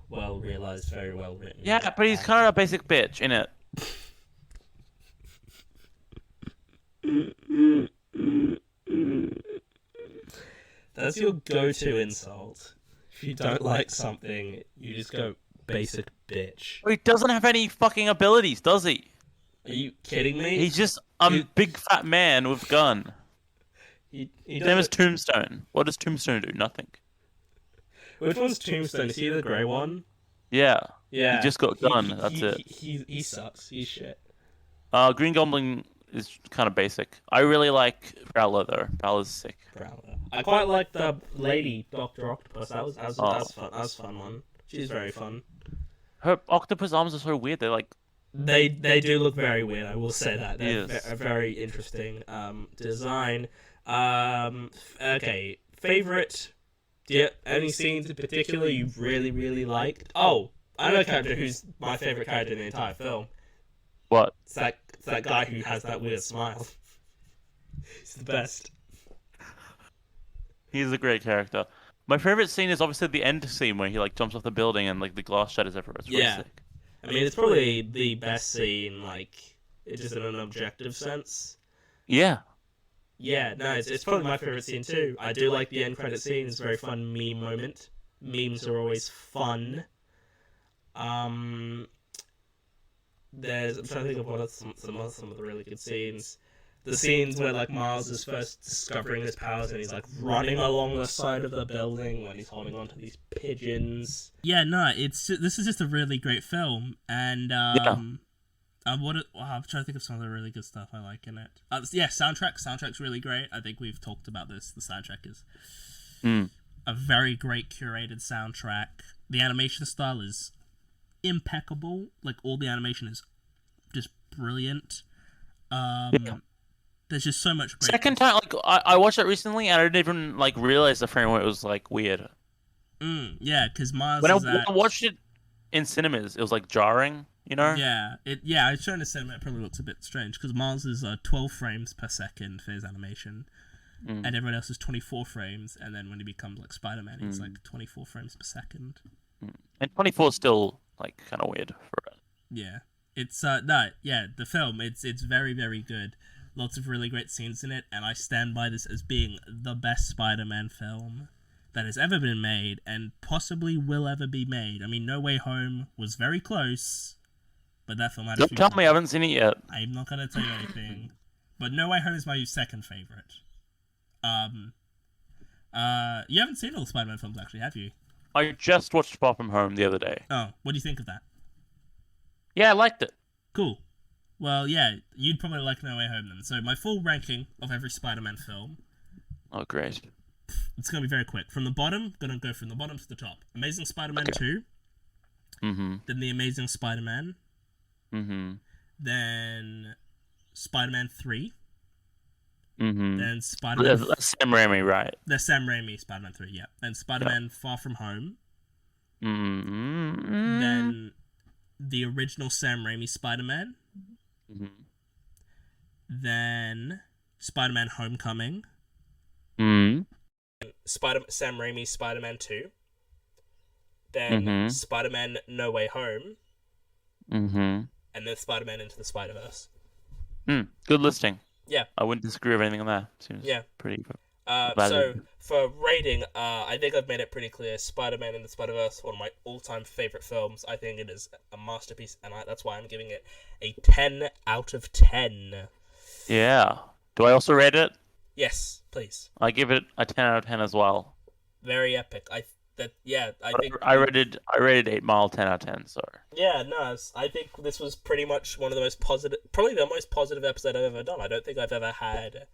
well realized, very well written. Yeah, but he's kind of a basic bitch, innit? That's your go-to insult. If you don't like something, you just go basic bitch. He doesn't have any fucking abilities, does he? Are you kidding me? He's just a big fat man with a gun. His name is Tombstone. What does Tombstone do? Nothing. Which one's Tombstone? Is he the grey one? Yeah. Yeah. He just got a gun. That's it. He sucks. He's shit. Green Goblin is kind of basic. I really like Prowler though. Prowler's sick. Prowler. I quite like the lady Dr. Octopus. That was fun. That was a fun one. She's very fun. Her octopus arms are so weird. They're like. They do look very weird. I will say that. They're a very interesting design. Okay. Favorite. Do you have any scenes in particular you really, really liked? Oh, I know a character who's my favorite character in the entire film. What? It's that guy who has that weird smile. He's the best. He's a great character. My favorite scene is obviously the end scene where he like jumps off the building and like the glass shatters everywhere. It's really sick. I mean, it's probably the best scene, like, just in an objective sense. Yeah. Yeah, no, it's probably my favorite scene too. I do like the end credit scene. It's a very fun meme moment. Memes are always fun. I'm trying to think of what are some of the really good scenes. The scenes where like Miles is first discovering his powers and he's like running along the side of the building when he's holding onto these pigeons. Yeah, no, this is just a really great film, and I'm trying to think of some of the really good stuff I like in it. Soundtrack's really great. I think we've talked about this. The soundtrack is a very great curated soundtrack. The animation style is impeccable. Like, all the animation is just brilliant. There's just so much great. Second time, like I watched it recently, and I didn't even like realize the frame rate was like weird. Yeah, because Miles. When I watched it in cinemas, it was like jarring, you know. Yeah, it's shown in cinema. It probably looks a bit strange because Miles is 12 frames per second for his animation, and everyone else is 24 frames. And then when he becomes like Spider-Man, he's like 24 frames per second. And 24 is still like kind of weird for it. Yeah, it's the film. It's very, very good. Lots of really great scenes in it, and I stand by this as being the best Spider-Man film that has ever been made, and possibly will ever be made. I mean, No Way Home was very close, but that film had Don't tell me I haven't seen it yet. I'm not going to tell you anything. But No Way Home is my second favorite. You haven't seen all the Spider-Man films, actually, have you? I just watched Far From Home the other day. Oh, what do you think of that? Yeah, I liked it. Cool. Well, yeah, you'd probably like No Way Home then. So my full ranking of every Spider-Man film. Oh, great. It's going to be very quick. From the bottom, going to go from the bottom to the top. Amazing Spider-Man 2. Then The Amazing Spider-Man. Then Spider-Man 3. Then Spider-Man... Sam Raimi, right? The Sam Raimi Spider-Man 3, yeah. Then Spider-Man Far From Home. Then the original Sam Raimi Spider-Man. Then Spider-Man Homecoming. Sam Raimi Spider-Man 2. Then Spider-Man No Way Home. And then Spider-Man Into the Spider-Verse. Good listing. Yeah. I wouldn't disagree with anything on that. Seems yeah. pretty good. So Valid. for rating, I think I've made it pretty clear. Spider-Man in the Spider-Verse, one of my all-time favorite films. I think it is a masterpiece, and that's why I'm giving it a 10 out of 10. Yeah. Do I also rate it? Yes, please. I give it a 10 out of 10 as well. Very epic. I But think I rated 8 Mile 10 out of 10, so. yeah, no, I think this was pretty much one of the most positive, probably the most positive episode I've ever done. I don't think I've ever had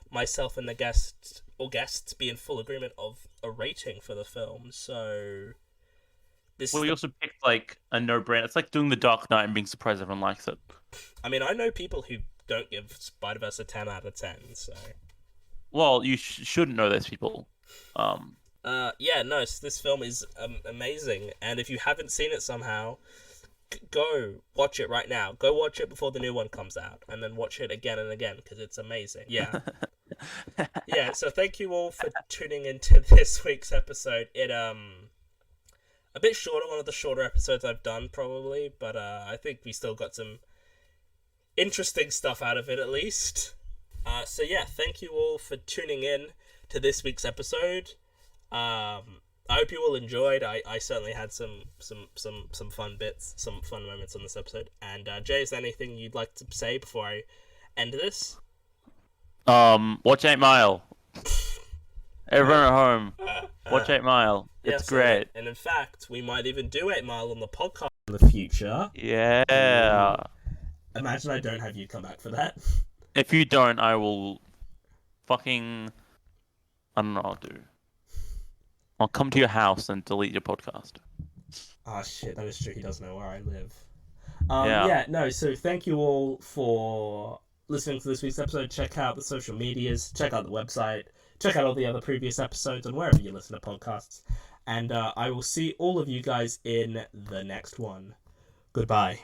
myself and the guests be in full agreement of a rating for the film. So this Well, is we also picked like a no-brainer. It's like doing The Dark Knight and being surprised everyone likes it. I mean, I know people who don't give Spider-Verse a 10 out of 10, so Well, you shouldn't know those people. yeah, no, this film is amazing, and if you haven't seen it somehow, go watch it right now. Go watch it before the new one comes out, and then watch it again and again because it's amazing. Yeah, yeah. So thank you all for tuning into this week's episode. It a bit shorter, one of the shorter episodes I've done probably, but I think we still got some interesting stuff out of it at least. So yeah, thank you all for tuning in to this week's episode. I hope you all enjoyed. I certainly had some fun bits, some fun moments on this episode. And Jay, is there anything you'd like to say before I end this? Watch 8 Mile. Everyone at home, watch 8 Mile. It's great. And in fact, we might even do 8 Mile on the podcast in the future. Yeah. Imagine I don't have you come back for that. If you don't, I will fucking. I don't know what I'll do. I'll come to your house and delete your podcast. Oh shit, that is true. He doesn't know where I live. Yeah. No, so thank you all for listening to this week's episode. Check out the social medias, check out the website, check out all the other previous episodes and wherever you listen to podcasts. And I will see all of you guys in the next one. Goodbye.